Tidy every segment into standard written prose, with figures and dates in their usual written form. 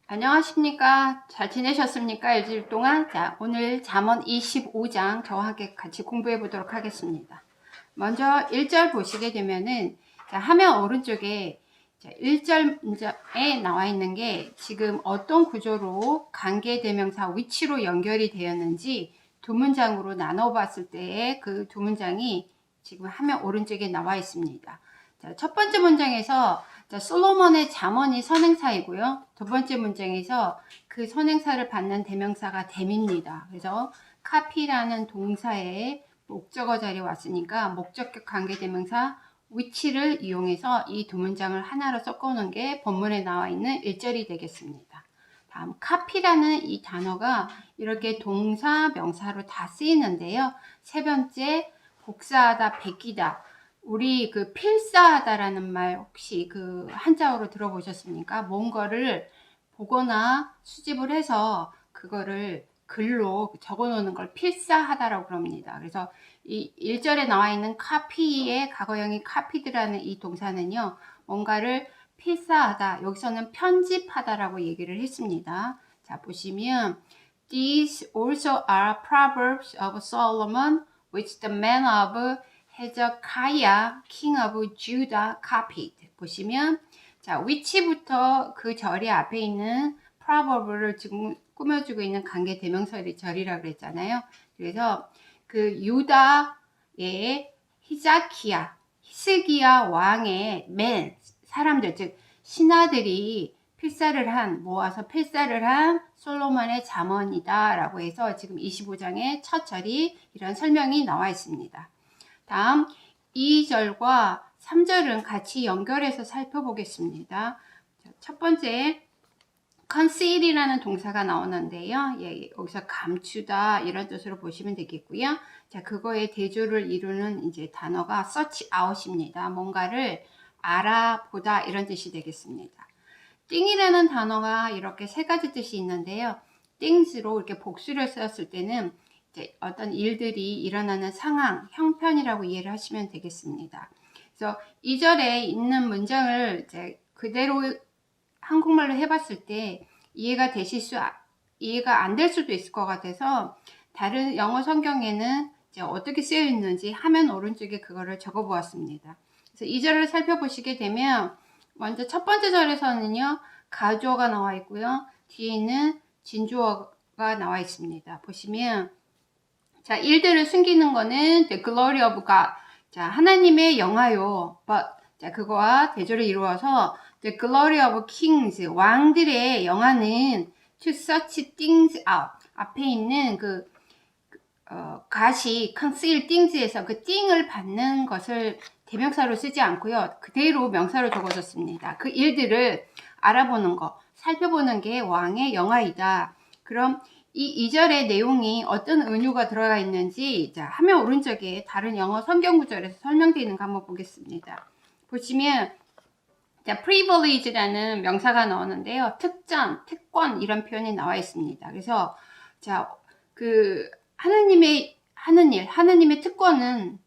안녕하십니까? 잘 지내셨습니까? 일주일 동안? 자, 오늘 잠언 25장 저와 함께 같이 공부해 보도록 하겠습니다. 먼저 1절 보시게 되면은, 자, 화면 오른쪽에 1절에 나와 있는 게 지금 어떤 구조로 관계대명사 위치로 연결이 되었는지 두 문장으로 나눠 봤을 때의 그 두 문장이 지금 화면 오른쪽에 나와 있습니다. 자, 첫 번째 문장에서 솔로몬의 잠언이 선행사이고요. 두 번째 문장에서 그 선행사를 받는 대명사가 댐입니다. 그래서 카피라는 동사의 목적어 자리에 왔으니까 목적격 관계대명사 위치를 이용해서 이 두 문장을 하나로 섞어놓은 게 본문에 나와 있는 1절이 되겠습니다. 다음 카피라는 이 단어가 이렇게 동사, 명사로 다 쓰이는데요. 세 번째 복사하다, 베끼다. 우리 그 필사하다라는 말 혹시 그 한자어로 들어보셨습니까? 뭔가를 보거나 수집을 해서 그거를 글로 적어 놓는 걸 필사하다라고 그럽니다. 그래서 이 1절에 나와 있는 카피의 과거형이 카피드라는 이 동사는요, 뭔가를 필사하다, 여기서는 편집하다라고 얘기를 했습니다. 자, 보시면 These also are proverbs of Solomon, which the man of Hezekiah, king of Judah, copied. 보시면 자, 위치부터 그 절이 앞에 있는 proverb를 지금 꾸며주고 있는 관계 대명사의 절이라고 그랬잖아요. 그래서 그 유다의 히스기야 왕의 맨 사람들, 즉 신하들이 모아서 필사를 한 솔로몬의 잠언이다 라고 해서 지금 25장의 첫 절이 이런 설명이 나와 있습니다. 다음 2절과 3절은 같이 연결해서 살펴보겠습니다. 첫 번째 conceal이라는 동사가 나오는데요. 예, 여기서 감추다 이런 뜻으로 보시면 되겠고요. 자, 그거의 대조를 이루는 이제 단어가 search out입니다. 뭔가를 알아보다 이런 뜻이 되겠습니다. 띵이라는 단어가 이렇게 세 가지 뜻이 있는데요. things로 이렇게 복수를 썼을 때는 이제 어떤 일들이 일어나는 상황, 형편이라고 이해를 하시면 되겠습니다. 그래서 2절에 있는 문장을 이제 그대로 한국말로 해봤을 때 이해가 안 될 수도 있을 것 같아서 다른 영어 성경에는 이제 어떻게 쓰여 있는지 화면 오른쪽에 그거를 적어 보았습니다. 그래서 2절을 살펴보시게 되면 먼저 첫 번째 절에서는요, 가주어가 나와 있고요. 뒤에는 진주어가 나와 있습니다. 보시면 자, 일들을 숨기는 거는 the glory of God. 자, 하나님의 영화요. But 자, 그거와 대조를 이루어서 the glory of kings. 왕들의 영화는 to search things out. 앞에 있는 가시 conceal things에서 그 thing을 받는 것을 대명사로 쓰지 않고요. 그대로 명사로 적어줬습니다. 그 일들을 알아보는 거, 살펴보는 게 왕의 영화이다. 그럼 이 2절의 내용이 어떤 은유가 들어가 있는지 자, 화면 오른쪽에 다른 영어 성경 구절에서 설명되어 있는 거 한번 보겠습니다. 보시면 자, privilege라는 명사가 나오는데요. 특전, 특권 이런 표현이 나와 있습니다. 그래서 자, 그 하느님의 하는 일, 하느님의 특권은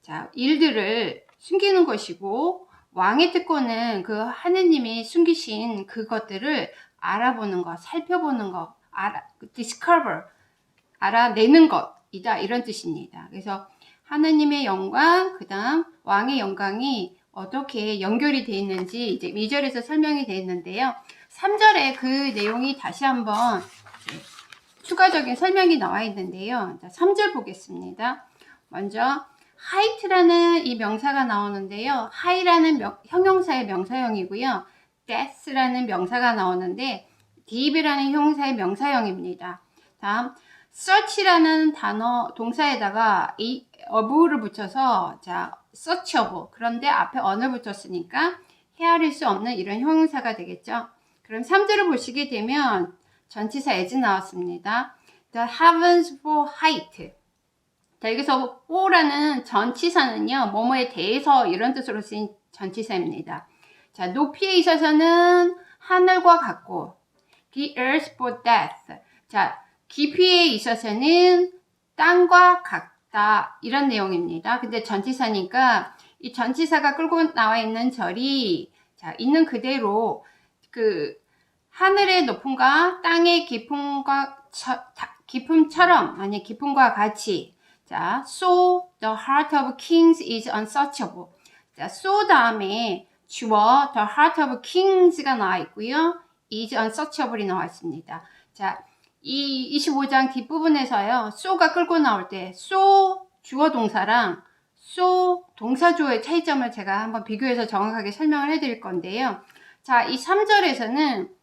자, 일들을 숨기는 것이고 왕의 특권은 그 하느님이 숨기신 그것들을 알아보는 것, 살펴보는 것, discover, 알아내는 것이다 이런 뜻입니다. 그래서 하느님의 영광, 그 다음 왕의 영광이 어떻게 연결이 되어 있는지 이제 2절에서 설명이 되어 있는데요. 3절에 그 내용이 다시 한번 추가적인 설명이 나와 있는데요. 자, 3절 보겠습니다. 먼저 height라는 이 명사가 나오는데요. high라는 형용사의 명사형이고요. death라는 명사가 나오는데 deep이라는 형용사의 명사형입니다. 다음 search라는 단어 동사에다가 이 of를 붙여서 자 searchable 그런데 앞에 on을 붙였으니까 헤아릴 수 없는 이런 형용사가 되겠죠. 그럼 3절을 보시게 되면 전치사 as 나왔습니다. The heavens for height. 자, 여기서 for라는 전치사는요, 뭐뭐에 대해서 이런 뜻으로 쓰인 전치사입니다. 자, 높이에 있어서는 하늘과 같고, the earth for depth. 자, 깊이에 있어서는 땅과 같다. 이런 내용입니다. 근데 전치사니까 이 전치사가 끌고 나와 있는 절이 자, 있는 그대로 그 하늘의 높음과 땅의 깊음처럼, 아니 깊음과 같이. 자, so the heart of kings is unsearchable. 자, so 다음에 주어 the heart of kings가 나와 있고요. is unsearchable이 나와 있습니다. 자, 이 25장 뒷부분에서요. so가 끌고 나올 때 so 주어 동사랑 so 동사주어의 차이점을 제가 한번 비교해서 정확하게 설명을 해드릴 건데요. 자, 이 3절에서는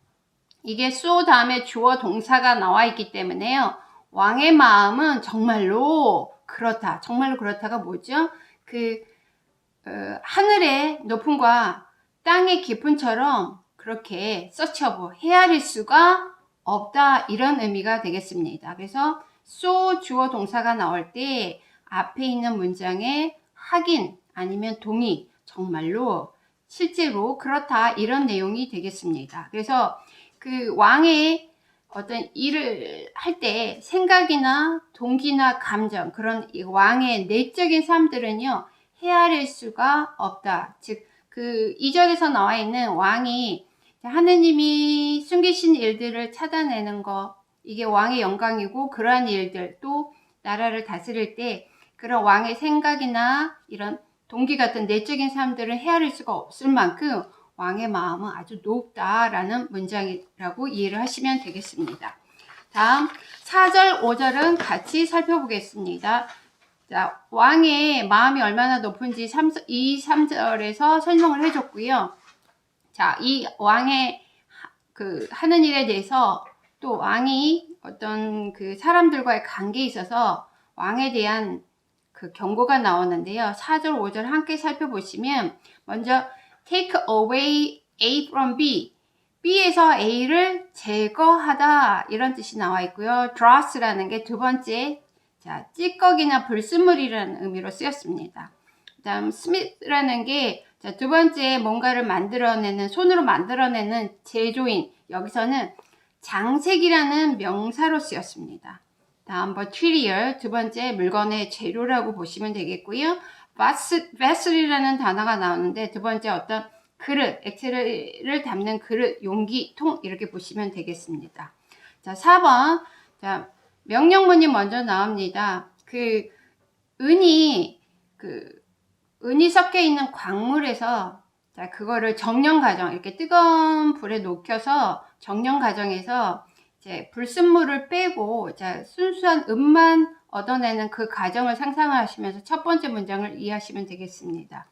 이게 so 다음에 주어 동사가 나와 있기 때문에요. 왕의 마음은 정말로 그렇다. 정말로 그렇다가 뭐죠? 하늘의 높음과 땅의 깊음처럼 그렇게 searchable, 헤아릴 수가 없다. 이런 의미가 되겠습니다. 그래서 so 주어 동사가 나올 때 앞에 있는 문장에 확인 아니면 동의, 정말로 실제로 그렇다 이런 내용이 되겠습니다. 그래서 그 왕의 어떤 일을 할 때 생각이나 동기나 감정, 그런 왕의 내적인 삶들은요 헤아릴 수가 없다. 즉 그 2절에서 나와 있는 왕이 하느님이 숨기신 일들을 찾아내는 거, 이게 왕의 영광이고, 그러한 일들, 또 나라를 다스릴 때 그런 왕의 생각이나 이런 동기 같은 내적인 삶들을 헤아릴 수가 없을 만큼 왕의 마음은 아주 높다라는 문장이라고 이해를 하시면 되겠습니다. 다음 4절, 5절은 같이 살펴보겠습니다. 자, 왕의 마음이 얼마나 높은지 2, 3절에서 설명을 해줬고요. 자, 이 왕의 하는 일에 대해서 또 왕이 어떤 그 사람들과의 관계에 있어서 왕에 대한 그 경고가 나오는데요. 4절, 5절 함께 살펴보시면 먼저 take away A from B, B에서 A를 제거하다 이런 뜻이 나와 있고요. dross라는 게 두 번째, 자, 찌꺼기나 불순물이라는 의미로 쓰였습니다. 그 다음 smith라는 게 두 번째 뭔가를 만들어내는, 손으로 만들어내는 제조인, 여기서는 장색이라는 명사로 쓰였습니다. 다음 material, 두 번째 물건의 재료라고 보시면 되겠고요. vessel이라는 단어가 나오는데 두 번째 어떤 그릇, 액체를 담는 그릇, 용기, 통 이렇게 보시면 되겠습니다. 자, 4번. 자, 명령문이 먼저 나옵니다. 은이 섞여 있는 광물에서 자, 그거를 정령 과정, 이렇게 뜨거운 불에 녹여서 정령 과정에서 이제 불순물을 빼고 자, 순수한 은만 얻어내는 그 과정을 상상하시면서 첫 번째 문장을 이해하시면 되겠습니다.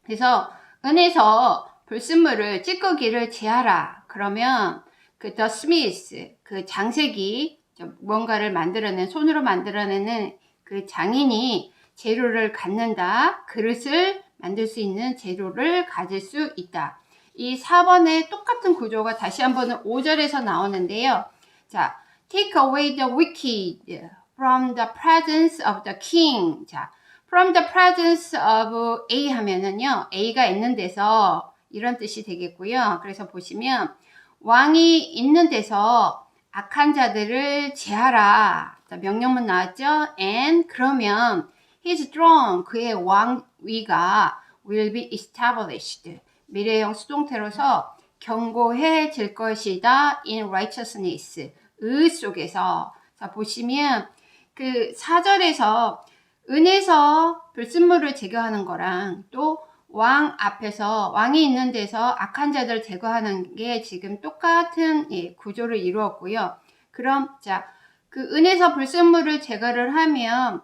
그래서 은에서 불순물을, 찌꺼기를 제하라. 그러면 the smith, 그 장색이 뭔가를 만들어낸, 손으로 만들어내는 그 장인이 재료를 갖는다. 그릇을 만들 수 있는 재료를 가질 수 있다. 이 4번의 똑같은 구조가 다시 한번 5절에서 나오는데요. 자, take away the wicked from the presence of the king. 자, from the presence of A 하면은요, A가 있는 데서 이런 뜻이 되겠고요. 그래서 보시면 왕이 있는 데서 악한 자들을 제하라. 자, 명령문 나왔죠? And 그러면 his throne, 그의 왕위가 will be established. 미래형 수동태로서 견고해질 것이다. in righteousness. 의 속에서. 자, 보시면 그 4절에서 은에서 불순물을 제거하는 거랑 또 왕 앞에서, 왕이 있는 데서 악한 자들을 제거하는 게 지금 똑같은 구조를 이루었고요. 그럼 자, 그 은에서 불순물을 제거를 하면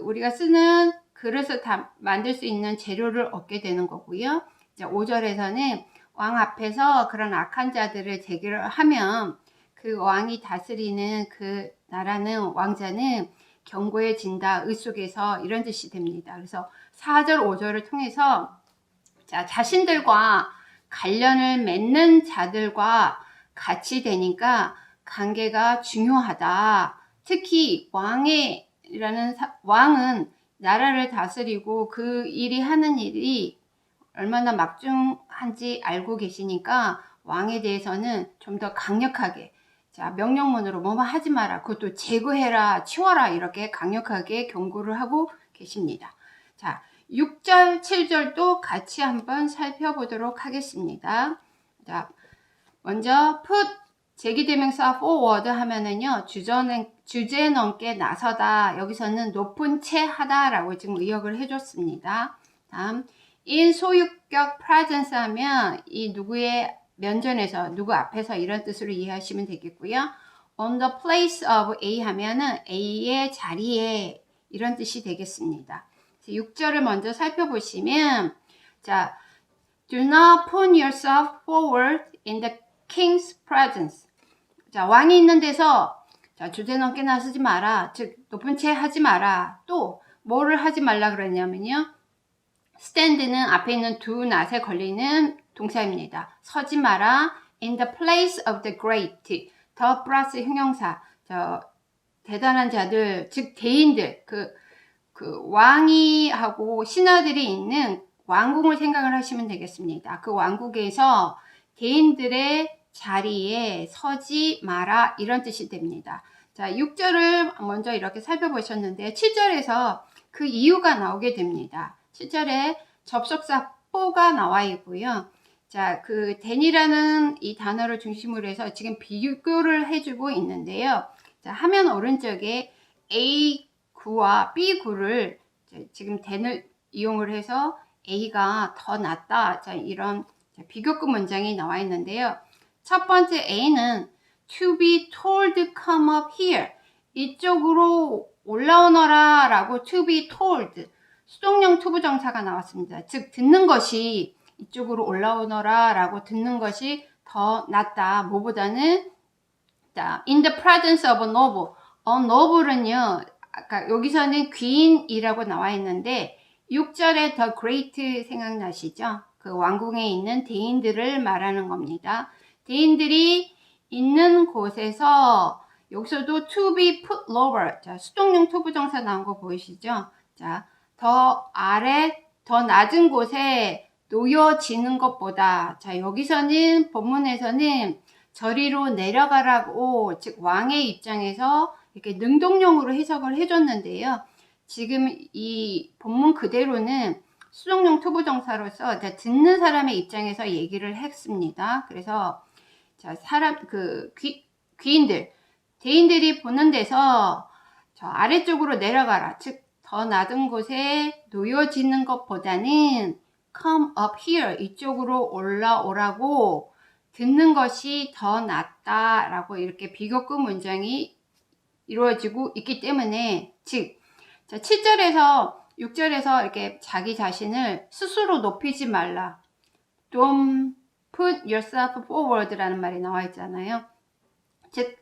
우리가 쓰는 그릇을 만들 수 있는 재료를 얻게 되는 거고요. 자, 5절에서는 왕 앞에서 그런 악한 자들을 제거를 하면 그 왕이 다스리는 그 나라는, 왕자는 견고해진다. 의 속에서 이런 뜻이 됩니다. 그래서 4절, 5절을 통해서 자, 자신들과 관련을 맺는 자들과 같이 되니까 관계가 중요하다. 특히 왕은 나라를 다스리고 그 일이 하는 일이 얼마나 막중한지 알고 계시니까 왕에 대해서는 좀 더 강력하게, 자, 명령문으로 뭐뭐 하지 마라, 그것도 제거해라, 치워라, 이렇게 강력하게 경고를 하고 계십니다. 자, 6절, 7절도 같이 한번 살펴보도록 하겠습니다. 자, 먼저 put 제기대명사 forward 하면은요, 주제 넘게 나서다. 여기서는 높은 채 하다 라고 지금 의역을 해줬습니다. 다음, in 소유격 presence 하면 이 누구의 면전에서, 누구 앞에서 이런 뜻으로 이해하시면 되겠고요. on the place of A 하면은 A의 자리에 이런 뜻이 되겠습니다. 6절을 먼저 살펴보시면, 자, do not put yourself forward in the king's presence. 자, 왕이 있는 데서 자, 주제 넘게 나서지 마라. 즉, 높은 채 하지 마라. 또 뭐를 하지 말라 그랬냐면요. stand는 앞에 있는 do not에 걸리는 동사입니다. 서지 마라. in the place of the great. 더 플러스 형용사. 대단한 자들, 즉 대인들, 그 왕이 하고 신하들이 있는 왕궁을 생각을 하시면 되겠습니다. 그 왕국에서 대인들의 자리에 서지 마라 이런 뜻이 됩니다. 자, 6절을 먼저 이렇게 살펴보셨는데 7절에서 그 이유가 나오게 됩니다. 7절에 접속사 for가 나와 있고요. 자, 그 then이라는 이 단어를 중심으로 해서 지금 비교를 해주고 있는데요. 자, 화면 오른쪽에 A9와 B9를 지금 then을 이용을 해서 A가 더 낫다. 자, 이런 비교급 문장이 나와 있는데요. 첫 번째 A는 to be told come up here. 이쪽으로 올라오너라 라고 to be told. 수동형 투부정사가 나왔습니다. 즉, 듣는 것이 이쪽으로 올라오너라 라고 듣는 것이 더 낫다. 뭐보다는 자, in the presence of a noble. noble은요, 아까 여기서는 귀인이라고 나와 있는데 6절에 the great 생각나시죠? 그 왕궁에 있는 대인들을 말하는 겁니다. 대인들이 있는 곳에서 여기서도 to be put lower. 자, 수동용 투부정사 나온 거 보이시죠? 자, 더 아래, 더 낮은 곳에 놓여지는 것보다, 자, 여기서는 본문에서는 저리로 내려가라고, 즉 왕의 입장에서 이렇게 능동용으로 해석을 해줬는데요. 지금 이 본문 그대로는 수동용 투부정사로서 듣는 사람의 입장에서 얘기를 했습니다. 그래서 자, 귀인들, 대인들이 보는 데서 저 아래쪽으로 내려가라. 즉, 더 낮은 곳에 놓여지는 것보다는 come up here. 이쪽으로 올라오라고 듣는 것이 더 낫다라고 이렇게 비교급 문장이 이루어지고 있기 때문에, 즉, 자, 7절에서 6절에서 이렇게 자기 자신을 스스로 높이지 말라. Don't put yourself forward라는 말이 나와 있잖아요. 즉,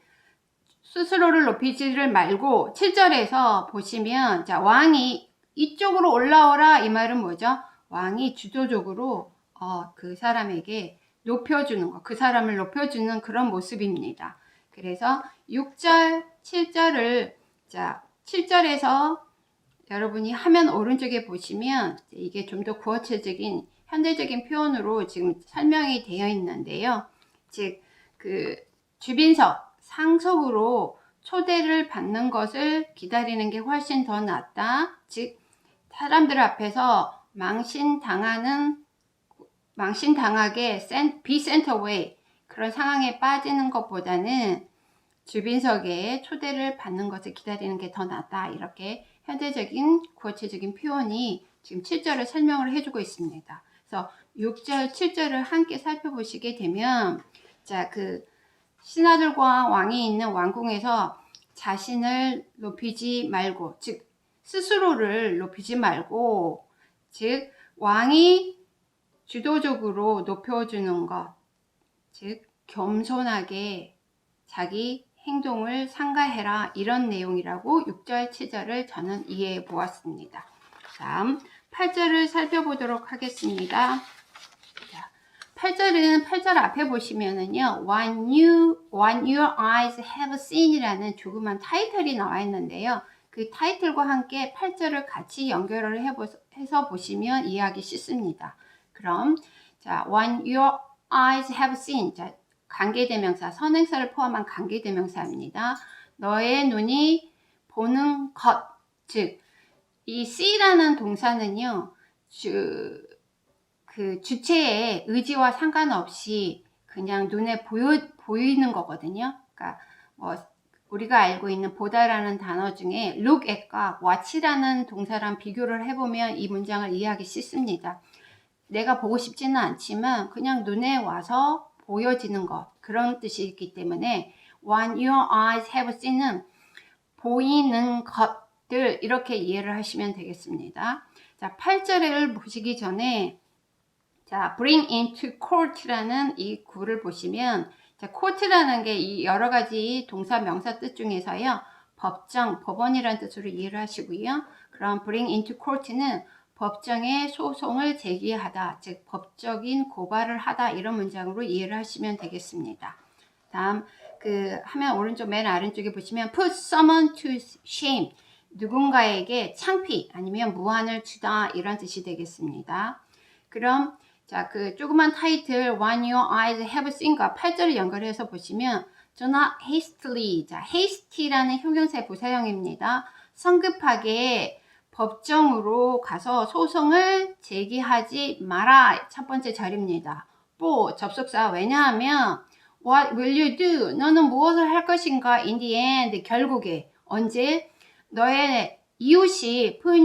스스로를 높이지를 말고 7절에서 보시면, 자, 왕이 이쪽으로 올라오라 이 말은 뭐죠? 왕이 주도적으로 그 사람에게 높여주는 것, 그 사람을 높여주는 그런 모습입니다. 그래서 6절, 7절을 자, 7절에서 여러분이 화면 오른쪽에 보시면 이게 좀 더 구어체적인 현대적인 표현으로 지금 설명이 되어 있는데요. 즉, 그 주빈석, 상속으로 초대를 받는 것을 기다리는 게 훨씬 더 낫다. 즉, 사람들 앞에서 망신당하게 be sent away 그런 상황에 빠지는 것보다는 주빈석에 초대를 받는 것을 기다리는 게 더 낫다. 이렇게 현대적인 구어체적인 표현이 지금 7절을 설명을 해주고 있습니다. 그래서 6절, 7절을 함께 살펴보시게 되면, 자, 그 신하들과 왕이 있는 왕궁에서 자신을 높이지 말고, 즉 스스로를 높이지 말고, 즉 왕이 주도적으로 높여주는 것, 즉 겸손하게 자기 행동을 상가해라 이런 내용이라고 6절, 7절을 저는 이해해 보았습니다. 다음 8절을 살펴보도록 하겠습니다. 8절은 8절 앞에 보시면은요, When your eyes have seen이라는 조그만 타이틀이 나와 있는데요. 그 타이틀과 함께 8절을 같이 연결을 해서 보시면 이해하기 쉽습니다. 그럼 자, When your eyes have seen, 자, 관계대명사, 선행사를 포함한 관계대명사입니다. 너의 눈이 보는 것, 즉 이 see라는 동사는요, 그 주체의 의지와 상관없이 그냥 눈에 보이는 거거든요. 그러니까 뭐 우리가 알고 있는 보다라는 단어 중에 look at과 watch라는 동사랑 비교를 해보면 이 문장을 이해하기 쉽습니다. 내가 보고 싶지는 않지만 그냥 눈에 와서 보여지는 것, 그런 뜻이 있기 때문에 when your eyes have seen은 보이는 것들, 이렇게 이해를 하시면 되겠습니다. 자, 8절을 보시기 전에 자, bring into court라는 이 구를 보시면, 자, court라는 게 이 여러 가지 동사 명사 뜻 중에서요, 법정, 법원이라는 뜻으로 이해를 하시고요. 그럼 bring into court는 법정에 소송을 제기하다, 즉 법적인 고발을 하다, 이런 문장으로 이해를 하시면 되겠습니다. 다음 화면 오른쪽 맨 아래쪽에 보시면 put someone to shame, 누군가에게 창피 아니면 무한을 주다, 이런 뜻이 되겠습니다. 그럼 자, 조그만 타이틀 When your eyes have seen과 8절을 연결해서 보시면 do not hastily, 자, hasty라는 형용사의 부사형입니다. 성급하게 법정으로 가서 소송을 제기하지 마라, 첫 번째 절입니다. 뭐 접속사, 왜냐하면 What will you do? 너는 무엇을 할 것인가? In the end, 결국에 언제 너의 이웃이 put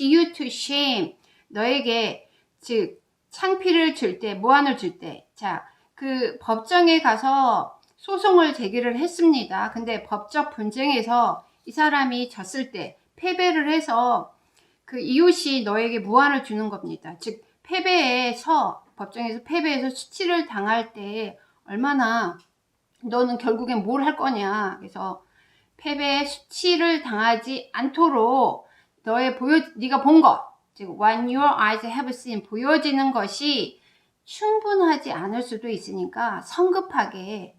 you to shame, 너에게 즉 창피를 줄 때, 무한을 줄 때, 자, 법정에 가서 소송을 제기를 했습니다. 근데 법적 분쟁에서 이 사람이 졌을 때, 패배를 해서 이웃이 너에게 무한을 주는 겁니다. 즉 법정에서 패배해서 수치를 당할 때 얼마나 너는 결국엔 뭘 할 거냐. 그래서 패배의 수치를 당하지 않도록 네가 본 것, 즉 when your eyes have seen, 보여지는 것이 충분하지 않을 수도 있으니까 성급하게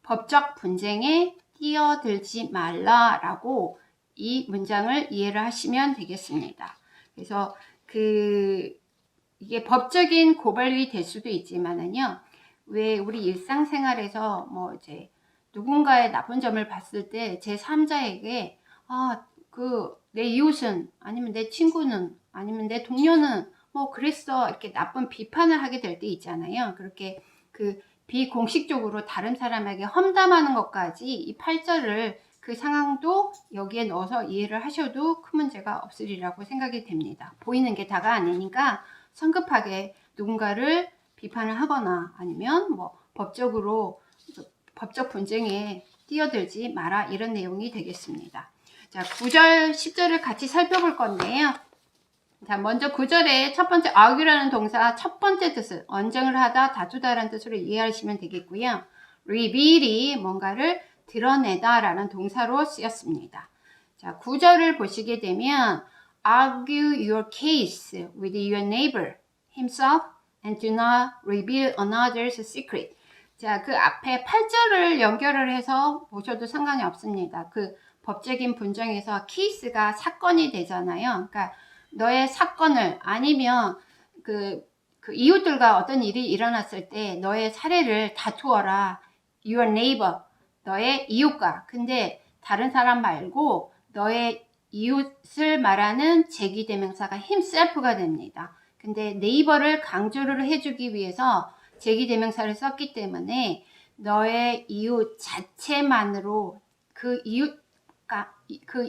법적 분쟁에 뛰어들지 말라라고 이 문장을 이해를 하시면 되겠습니다. 그래서 이게 법적인 고발이 될 수도 있지만은요, 왜 우리 일상생활에서 뭐 이제 누군가의 나쁜 점을 봤을 때 제3자에게 내 이웃은, 아니면 내 친구는, 아니면 내 동료는 뭐 그랬어, 이렇게 나쁜 비판을 하게 될 때 있잖아요. 그렇게 비공식적으로 다른 사람에게 험담하는 것까지 이 8절을 상황도 여기에 넣어서 이해를 하셔도 큰 문제가 없으리라고 생각이 됩니다. 보이는 게 다가 아니니까 성급하게 누군가를 비판을 하거나 아니면 뭐 법적 분쟁에 뛰어들지 마라, 이런 내용이 되겠습니다. 자, 9절, 10절을 같이 살펴볼 건데요. 자, 먼저 9절에 첫 번째 argue라는 동사 첫 번째 뜻을 언쟁을 하다, 다투다라는 뜻으로 이해하시면 되겠고요. reveal이 뭔가를 드러내다 라는 동사로 쓰였습니다. 자, 9절을 보시게 되면 argue your case with your neighbor himself and do not reveal another's secret. 자, 앞에 8절을 연결을 해서 보셔도 상관이 없습니다. 법적인 분쟁에서 케이스가 사건이 되잖아요. 그러니까 너의 사건을, 아니면 이웃들과 어떤 일이 일어났을 때 너의 사례를 다투어라. Your neighbor, 너의 이웃과. 근데 다른 사람 말고 너의 이웃을 말하는 제기대명사가 himself가 됩니다. 근데 네이버를 강조를 해주기 위해서 제기대명사를 썼기 때문에 너의 이웃 자체만으로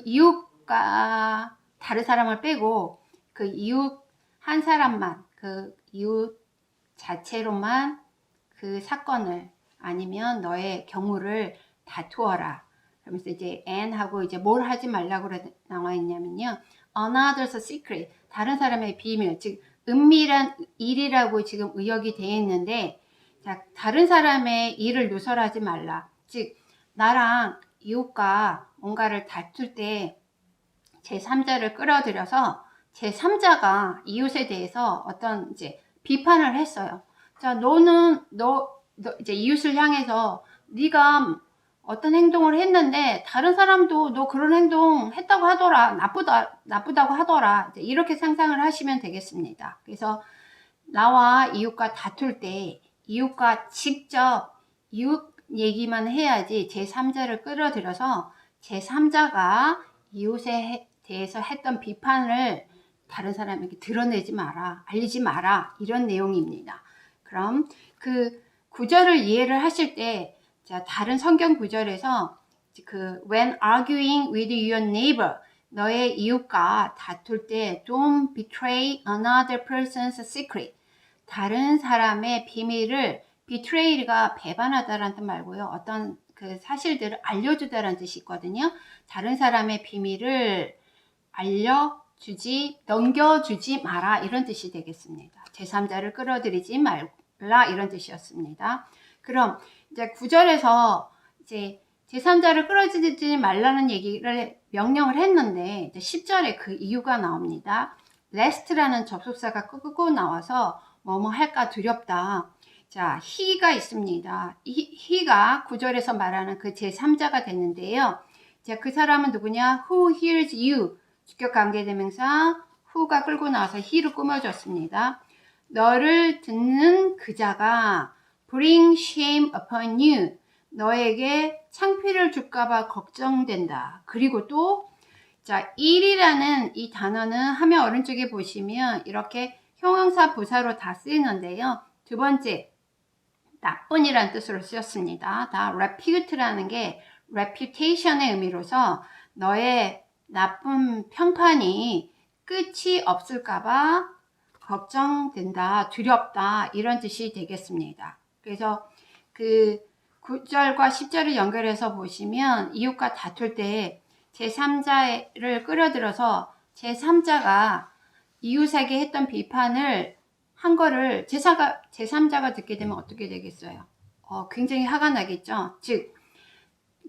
이웃과 다른 사람을 빼고 이웃 한 사람만, 이웃 자체로만 사건을, 아니면 너의 경우를 다투어라. 그러면서 이제 and하고 이제 뭘 하지 말라고 나와 있냐면요, another's secret, 다른 사람의 비밀, 즉 은밀한 일이라고 지금 의역이 되어 있는데, 자, 다른 사람의 일을 누설하지 말라. 즉 나랑 이웃과 뭔가를 다툴 때 제3자를 끌어들여서 제3자가 이웃에 대해서 어떤 이제 비판을 했어요. 자, 너 이제 이웃을 향해서 네가 어떤 행동을 했는데 다른 사람도 너 그런 행동 했다고 하더라, 나쁘다고 하더라, 이렇게 상상을 하시면 되겠습니다. 그래서 나와 이웃과 다툴 때 이웃과 직접 이웃 얘기만 해야지 제3자를 끌어들여서 제3자가 이웃에 대해서 했던 비판을 다른 사람에게 드러내지 마라, 알리지 마라, 이런 내용입니다. 그럼 구절을 이해를 하실 때, 자, 다른 성경 구절에서 when arguing with your neighbor, 너의 이웃과 다툴 때 don't betray another person's secret. 다른 사람의 비밀을 betray가 배반하다라는 뜻 말고요. 어떤 그 사실들을 알려주다라는 뜻이 있거든요. 다른 사람의 비밀을 넘겨주지 마라 이런 뜻이 되겠습니다. 제3자를 끌어들이지 말라 이런 뜻이었습니다. 그럼 이제 9절에서 이제 제3자를 끌어들이지 말라는 얘기를 명령을 했는데 이제 10절에 그 이유가 나옵니다. lest라는 접속사가 끄고 나와서 뭐뭐 할까 두렵다. 자, he가 있습니다. he가 9절에서 말하는 그 제3자가 되는데요. 자, 그 사람은 누구냐? Who hears you? 주격 관계대명사 who가 끌고 나와서 he를 꾸며줬습니다. 너를 듣는 그 자가 bring shame upon you. 너에게 창피를 줄까봐 걱정된다. 그리고 또, 자, 일이라는 이 단어는 화면 오른쪽에 보시면 이렇게 형용사 부사로 다 쓰이는데요. 두 번째, 나쁜이라는 뜻으로 쓰였습니다. 다 repute라는 게 reputation의 의미로서 너의 나쁜 평판이 끝이 없을까봐 걱정된다, 두렵다 이런 뜻이 되겠습니다. 그래서 그 9절과 10절을 연결해서 보시면 이웃과 다툴 때 제3자를 끌어들여서 제3자가 이웃에게 했던 비판을 한 거를 제3자가 듣게 되면 어떻게 되겠어요? 굉장히 화가 나겠죠. 즉,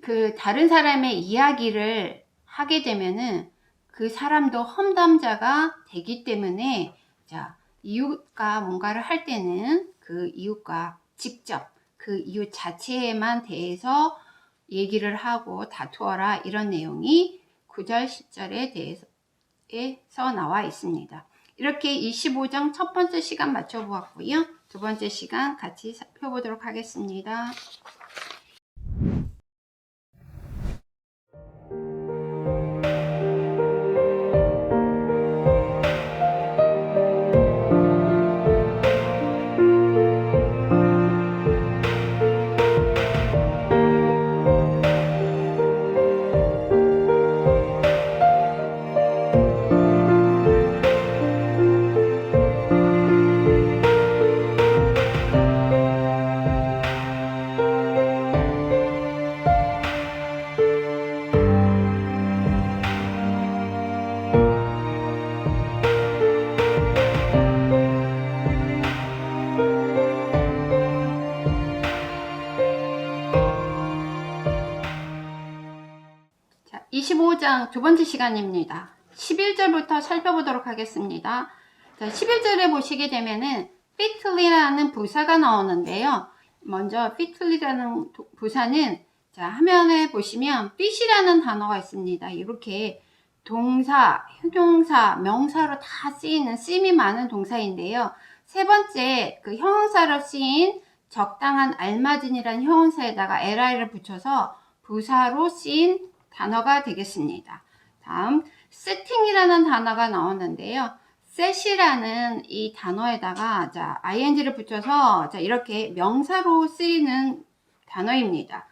그 다른 사람의 이야기를 하게 되면은 그 사람도 험담자가 되기 때문에 자, 이웃과 뭔가를 할 때는 그 이웃과 직접 그 이웃 자체에만 대해서 얘기를 하고 다투어라 이런 내용이 9절, 10절에 대해서 나와 있습니다. 이렇게 25장 첫 번째 시간 맞춰보았고요. 두 번째 시간 같이 살펴보도록 하겠습니다. 자, 25장 두 번째 시간입니다. 11절부터 살펴보도록 하겠습니다. 자, 11절에 보시게 되면은 fitly라는 부사가 나오는데요. 먼저 fitly라는 부사는 자, 화면에 보시면 fit이라는 단어가 있습니다. 이렇게 동사, 형용사, 명사로 다 쓰임이 많은 동사인데요. 세 번째 그 형용사로 쓰인 적당한 알맞은이라는 형용사에다가 li를 붙여서 부사로 쓰인 단어가 되겠습니다. 다음 setting이라는 단어가 나오는데요. set이라는 이 단어에다가 자, ing를 붙여서 자, 이렇게 명사로 쓰이는 단어입니다.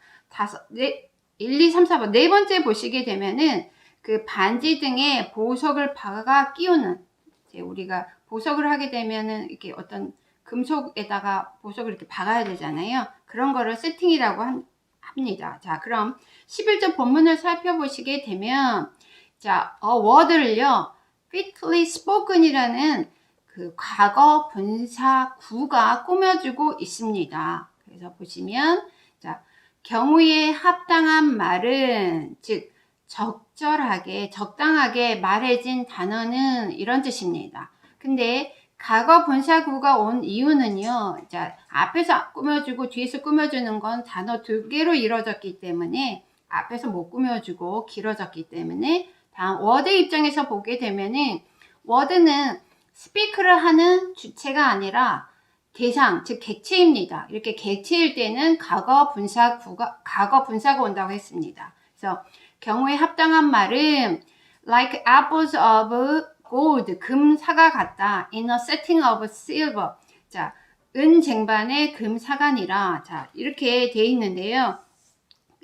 1, 2, 3, 4번 네 번째 보시게 되면은 그 반지 등에 보석을 박아 끼우는 이제 우리가 보석을 하게 되면은 이렇게 어떤 금속에다가 보석을 이렇게 박아야 되잖아요. 그런 거를 세팅이라고 합니다. 자, 그럼 11절 본문을 살펴보시게 되면 자, word를요. fitly spoken이라는 그 과거 분사 구가 꾸며주고 있습니다. 그래서 보시면 자, 경우에 합당한 말은 즉 적절하게 적당하게 말해진 단어는 이런 뜻입니다. 근데 과거 분사구가 온 이유는요. 자, 앞에서 꾸며주고 뒤에서 꾸며주는 건 단어 두 개로 이루어졌기 때문에 앞에서 못 꾸며주고 길어졌기 때문에 다음 워드 입장에서 보게 되면은 워드는 스피크를 하는 주체가 아니라 대상, 즉 객체입니다. 이렇게 객체일 때는 과거 분사가 온다고 했습니다. 그래서 경우에 합당한 말은 like apples of gold, 금사과 같다. in a setting of silver. 자, 은쟁반에 금사간이라. 자, 이렇게 돼 있는데요.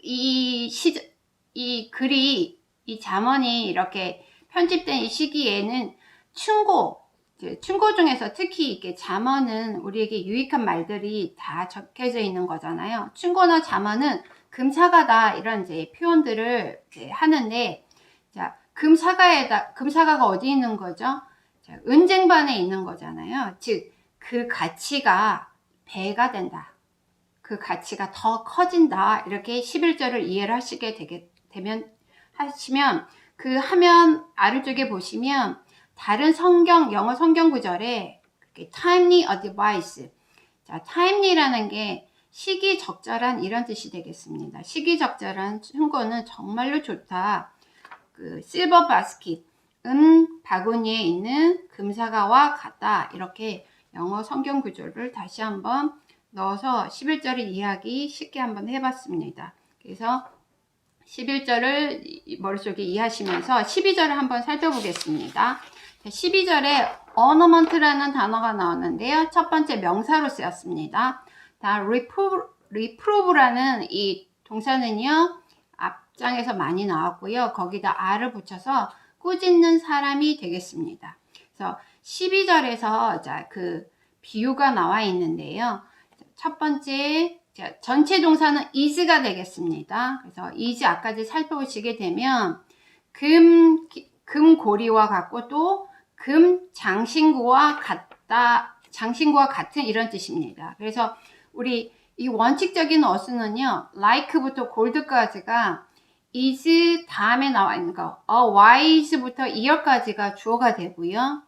이 글이, 이 잠언이 이렇게 편집된 이 시기에는 충고 중에서 특히 이게 잠언은 우리에게 유익한 말들이 다 적혀져 있는 거잖아요. 충고나 잠언은 금사가다 이런 이제 표현들을 이제 하는데, 자, 금사가가 어디 있는 거죠? 자, 은쟁반에 있는 거잖아요. 즉, 그 가치가 배가 된다. 그 가치가 더 커진다. 이렇게 11절을 이해를 하시면 그 화면 아래쪽에 보시면 다른 영어 성경 구절에 timely advice. 자, timely라는 게 시기적절한 이런 뜻이 되겠습니다. 시기적절한 충고는 정말로 좋다. 그 실버 바스킷, 바구니에 있는 금사과와 같다. 이렇게 영어 성경 구절을 다시 한번 넣어서 11절을 이해하기 쉽게 한번 해봤습니다. 그래서 11절을 머릿속에 이해하시면서 12절을 한번 살펴보겠습니다. 12절에 ornament라는 단어가 나오는데요. 첫 번째 명사로 쓰였습니다. reprove라는 이 동사는요, 앞장에서 많이 나왔고요. 거기다 r을 붙여서 꾸짖는 사람이 되겠습니다. 그래서 12절에서 자, 그 비유가 나와 있는데요. 첫 번째, 전체 동사는 is가 되겠습니다. 그래서 is 아까지 살펴보시게 되면 금고리와 같고 또 장신구와 같은 이런 뜻입니다. 그래서 우리 이 원칙적인 어순은요, like부터 gold까지가 is 다음에 나와 있는 거, wise부터 ear까지가 주어가 되고요.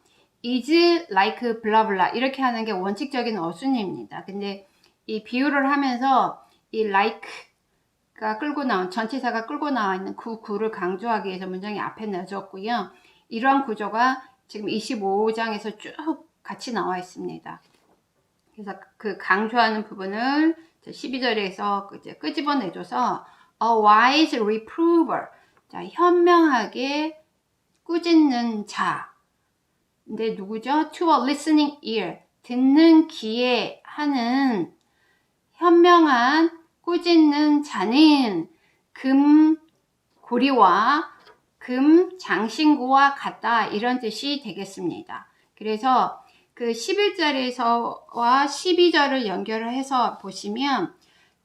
is like blah blah 이렇게 하는 게 원칙적인 어순입니다. 근데 이 비유를 하면서 이 like가 전치사가 끌고 나와 있는 그 구를 강조하기 위해서 문장이 앞에 내줬고요. 이러한 구조가 지금 25장에서 쭉 같이 나와 있습니다. 그래서 그 강조하는 부분을 12절에서 끄집어내줘서 a wise reprover, 자, 현명하게 꾸짖는 자. 근데 누구죠? To a listening ear, 듣는 귀에 하는 현명한 꾸짖는 자는 금고리와 장신구와 같다 이런 뜻이 되겠습니다. 그래서 그 11절에서와 12절을 연결을 해서 보시면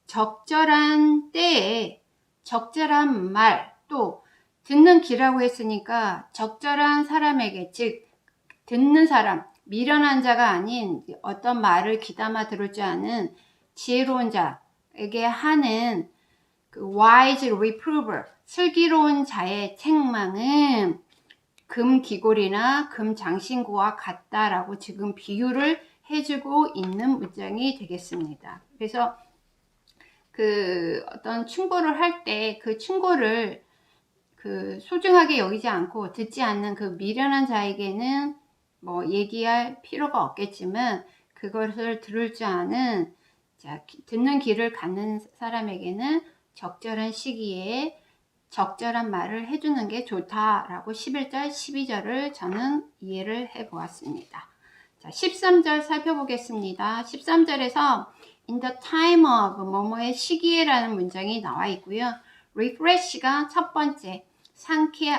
적절한 때에 적절한 말, 또 듣는 귀라고 했으니까 적절한 사람에게, 즉 듣는 사람, 미련한 자가 아닌 어떤 말을 귀담아 들을 줄 아는 지혜로운 자에게 하는 그 wise reprover, 슬기로운 자의 책망은 금귀골이나 금장신구와 같다라고 지금 비유를 해주고 있는 문장이 되겠습니다. 그래서 그 어떤 충고를 할 때 그 충고를 그 소중하게 여기지 않고 듣지 않는 그 미련한 자에게는 뭐 얘기할 필요가 없겠지만 그것을 들을 줄 아는, 자, 듣는 귀를 갖는 사람에게는 적절한 시기에 적절한 말을 해주는 게 좋다라고 11절, 12절을 저는 이해를 해 보았습니다. 자, 13절 살펴보겠습니다. 13절에서 in the time of 뭐뭐의 시기에라는 문장이 나와 있고요. refresh가 첫 번째,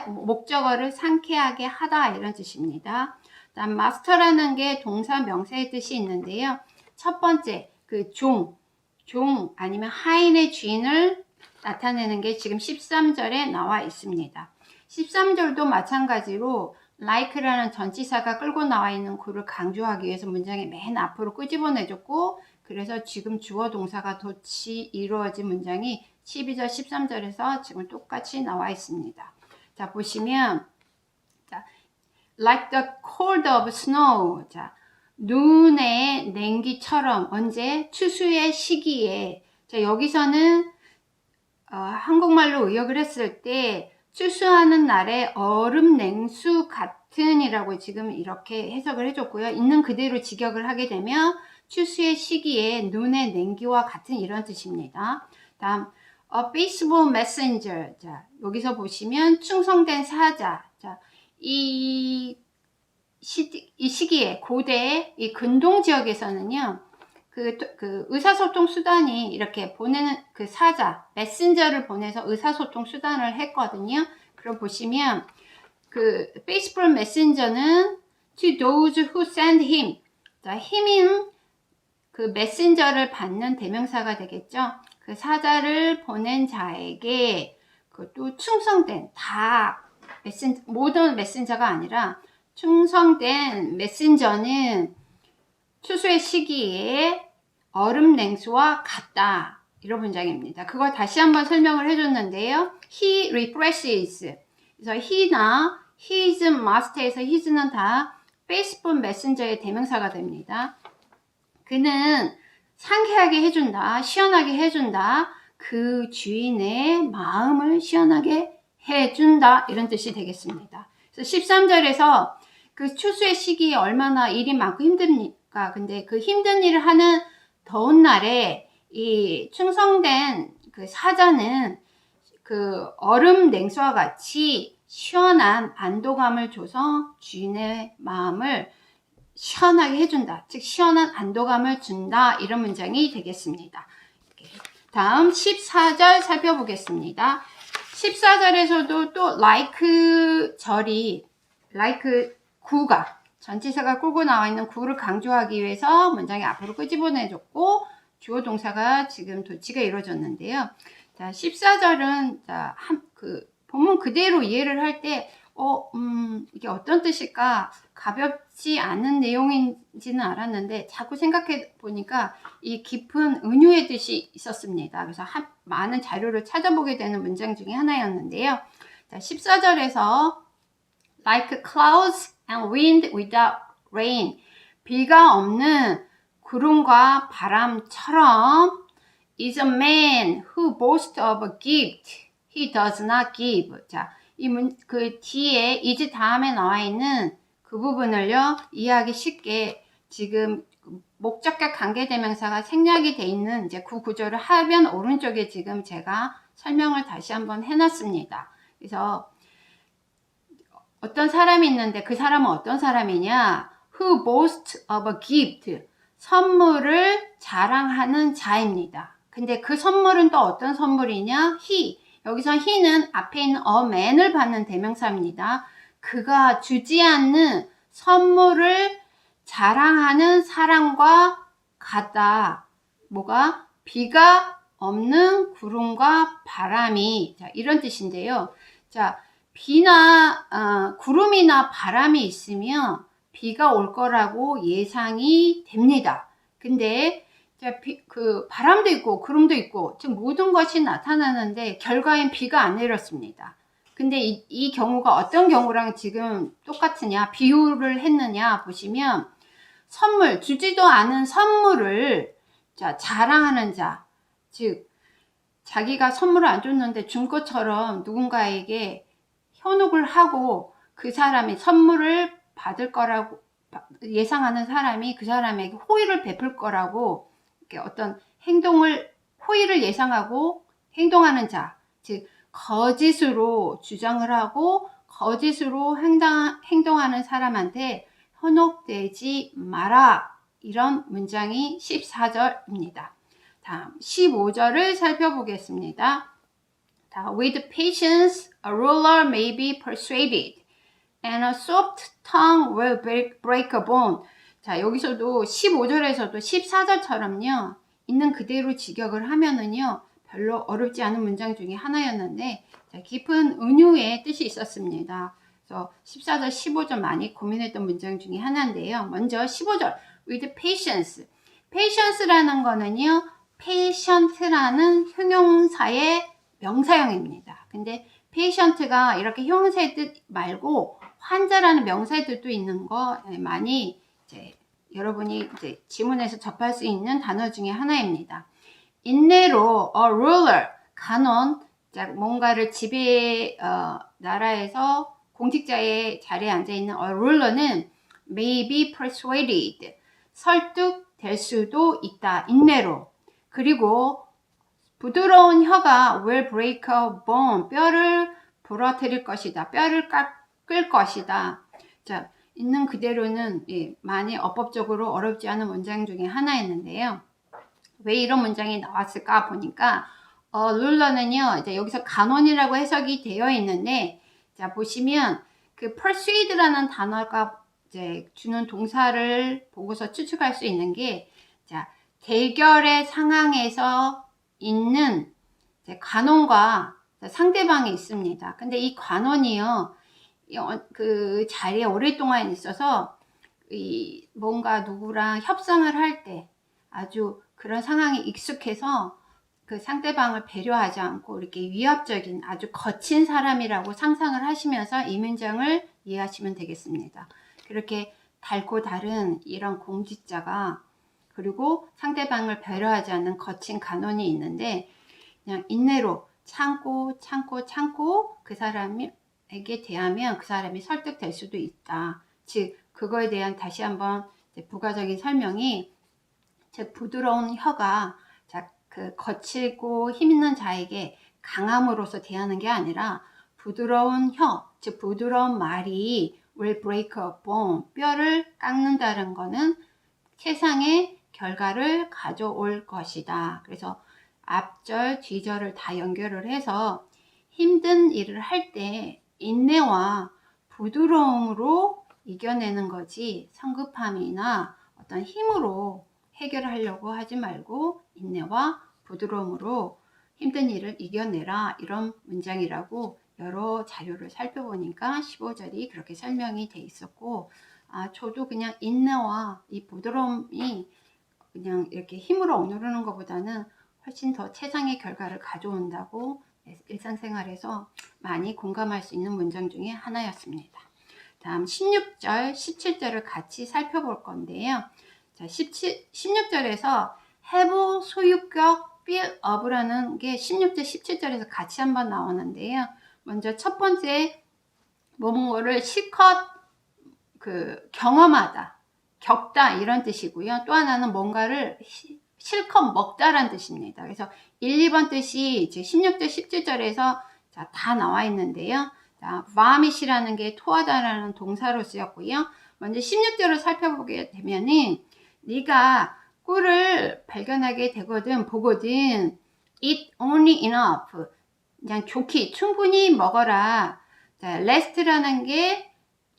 목적어를 상쾌하게 하다 이런 뜻입니다. 다음 master라는 게 동사 명사의 뜻이 있는데요. 첫 번째, 그 종 아니면 하인의 주인을 나타내는 게 지금 13절에 나와 있습니다. 13절도 마찬가지로 like라는 전치사가 끌고 나와 있는 구를 강조하기 위해서 문장의 맨 앞으로 끄집어내줬고, 그래서 지금 주어 동사가 같이 이루어진 문장이 12절, 13절에서 지금 똑같이 나와 있습니다. 자, 보시면 자, like the cold of snow, 자, 눈의 냉기처럼, 언제? 추수의 시기에. 자, 여기서는 한국말로 의역을 했을 때 추수하는 날에 얼음 냉수 같은 이라고 지금 이렇게 해석을 해줬고요. 있는 그대로 직역을 하게 되면 추수의 시기에 눈의 냉기와 같은 이런 뜻입니다. 다음 a faithful messenger, 자, 여기서 보시면 충성된 사자. 자, 이 시기에 고대 이 근동 지역에서는요, 그 의사소통 수단이 이렇게 보내는 그 사자, 메신저를 보내서 의사소통 수단을 했거든요. 그럼 보시면 그 페이스북 메신저는 to those who send him. 자, 힘인 그 메신저를 받는 대명사가 되겠죠. 그 사자를 보낸 자에게 그것도 충성된 다 모든 메신저가 아니라 충성된 메신저는 추수의 시기에 얼음 냉수와 같다. 이런 문장입니다. 그걸 다시 한번 설명을 해줬는데요. He refreshes. 그래서 he나 his, must에서 his는 다 페이스북 메신저의 대명사가 됩니다. 그는 상쾌하게 해준다, 시원하게 해준다, 그 주인의 마음을 시원하게 해준다, 이런 뜻이 되겠습니다. 그래서 13절에서 그 추수의 시기에 얼마나 일이 많고 힘듭니까? 근데 그 힘든 일을 하는 더운 날에 이 충성된 그 사자는 그 얼음 냉수와 같이 시원한 안도감을 줘서 주인의 마음을 시원하게 해준다. 즉 시원한 안도감을 준다. 이런 문장이 되겠습니다. 다음 14절 살펴보겠습니다. 14절에서도 또 like 절이 like 구가 전치사가 끌고 나와 있는 구를 강조하기 위해서 문장의 앞으로 끄집어내줬고 주어 동사가 지금 도치가 이루어졌는데요. 자, 14절은 자, 그 본문 그대로 이해를 할 때 이게 어떤 뜻일까? 가볍지 않은 내용인지는 알았는데 자꾸 생각해 보니까 이 깊은 은유의 뜻이 있었습니다. 그래서 많은 자료를 찾아보게 되는 문장 중에 하나였는데요. 자, 14절에서 like clouds and wind without rain, 비가 없는 구름과 바람처럼 is a man who boasts of a gift he does not give. 자, 그 뒤에 is 다음에 나와 있는 그 부분을요, 이해하기 쉽게 지금 목적격 관계대명사가 생략이 돼 있는 이제 그 구조를 하면 오른쪽에 지금 제가 설명을 다시 한번 해놨습니다. 그래서 어떤 사람이 있는데 그 사람은 어떤 사람이냐? Who boasts of a gift. 선물을 자랑하는 자입니다. 근데 그 선물은 또 어떤 선물이냐? He. 여기서 he는 앞에 있는 a man을 받는 대명사입니다. 그가 주지 않는 선물을 자랑하는 사람과 같다. 뭐가? 비가 없는 구름과 바람이. 자, 이런 뜻인데요. 자, 비나 구름이나 바람이 있으면 비가 올 거라고 예상이 됩니다. 근데 그 바람도 있고 구름도 있고 즉 모든 것이 나타나는데 결과엔 비가 안 내렸습니다. 근데 이 경우가 어떤 경우랑 지금 똑같으냐, 비유를 했느냐 보시면 선물, 주지도 않은 선물을 자랑하는 자, 즉 자기가 선물을 안 줬는데 준 것처럼 누군가에게 현혹을 하고 그 사람이 선물을 받을 거라고 예상하는 사람이 그 사람에게 호의를 베풀 거라고 어떤 호의를 예상하고 행동하는 자, 즉 거짓으로 주장을 하고 거짓으로 행동하는 사람한테 현혹되지 마라. 이런 문장이 14절입니다. 다음 15절을 살펴보겠습니다. With patience, a ruler may be persuaded, and a soft tongue will break a bone. 자, 여기서도 15절에서도 14절처럼요, 있는 그대로 직역을 하면은요, 별로 어렵지 않은 문장 중에 하나였는데, 자, 깊은 은유의 뜻이 있었습니다. 그래서 14절, 15절 많이 고민했던 문장 중에 하나인데요. 먼저 15절, with patience. patience라는 거는요, patient라는 형용사의 명사형입니다. 근데 patient가 이렇게 형용사의 뜻 말고 환자라는 명사의 뜻도 있는 거 많이 이제 여러분이 이제 지문에서 접할 수 있는 단어 중에 하나입니다. 인내로 a ruler, 간원, 뭔가를 나라에서 공직자의 자리에 앉아 있는 a ruler는 may be persuaded, 설득될 수도 있다. 인내로. 그리고 부드러운 혀가 will break a bone, 뼈를 부러뜨릴 것이다. 뼈를 깎을 것이다. 자, 있는 그대로는 많이 어법적으로 어렵지 않은 문장 중에 하나였는데요. 왜 이런 문장이 나왔을까 보니까 룰러는요, 이제 여기서 간원이라고 해석이 되어 있는데, 자, 보시면 그 persuade라는 단어가 이제 주는 동사를 보고서 추측할 수 있는 게, 자, 대결의 상황에서 있는 이제 관원과 상대방이 있습니다. 근데 이 관원이요, 그 자리에 오랫동안 있어서 뭔가 누구랑 협상을 할 때 아주 그런 상황에 익숙해서 그 상대방을 배려하지 않고 이렇게 위압적인 아주 거친 사람이라고 상상을 하시면서 이 문장을 이해하시면 되겠습니다. 그렇게 달고 다른 이런 공직자가, 그리고 상대방을 배려하지 않는 거친 간원이 있는데, 그냥 인내로 참고 그 사람에게 대하면 그 사람이 설득될 수도 있다. 즉 그거에 대한 다시 한번 부가적인 설명이, 즉 부드러운 혀가 그 거칠고 힘있는 자에게 강함으로써 대하는 게 아니라, 부드러운 혀, 즉 부드러운 말이 will break a bone, 뼈를 깎는다는 거는 세상의 결과를 가져올 것이다. 그래서 앞절, 뒤절을 다 연결을 해서 힘든 일을 할 때 인내와 부드러움으로 이겨내는 거지, 성급함이나 어떤 힘으로 해결하려고 하지 말고 인내와 부드러움으로 힘든 일을 이겨내라, 이런 문장이라고 여러 자료를 살펴보니까 15절이 그렇게 설명이 돼 있었고, 저도 그냥 인내와 이 부드러움이 그냥 이렇게 힘으로 억누르는 것보다는 훨씬 더 최상의 결과를 가져온다고 일상생활에서 많이 공감할 수 있는 문장 중에 하나였습니다. 다음 16절, 17절을 같이 살펴볼 건데요. 자, 16절에서 have 소유격 build up라는 게 16절, 17절에서 같이 한번 나오는데요. 먼저 첫 번째, 뭐뭐를 실컷 경험하다, 겪다, 이런 뜻이고요. 또 하나는 뭔가를 실컷 먹다라는 뜻입니다. 그래서 1, 2번 뜻이 이제 16절, 17절에서 다 나와 있는데요. 자, vomit이라는 게 토하다라는 동사로 쓰였고요. 먼저 16절을 살펴보게 되면은, 네가 꿀을 발견하게 보거든. Eat only enough. 그냥 좋게 충분히 먹어라. 자, rest라는 게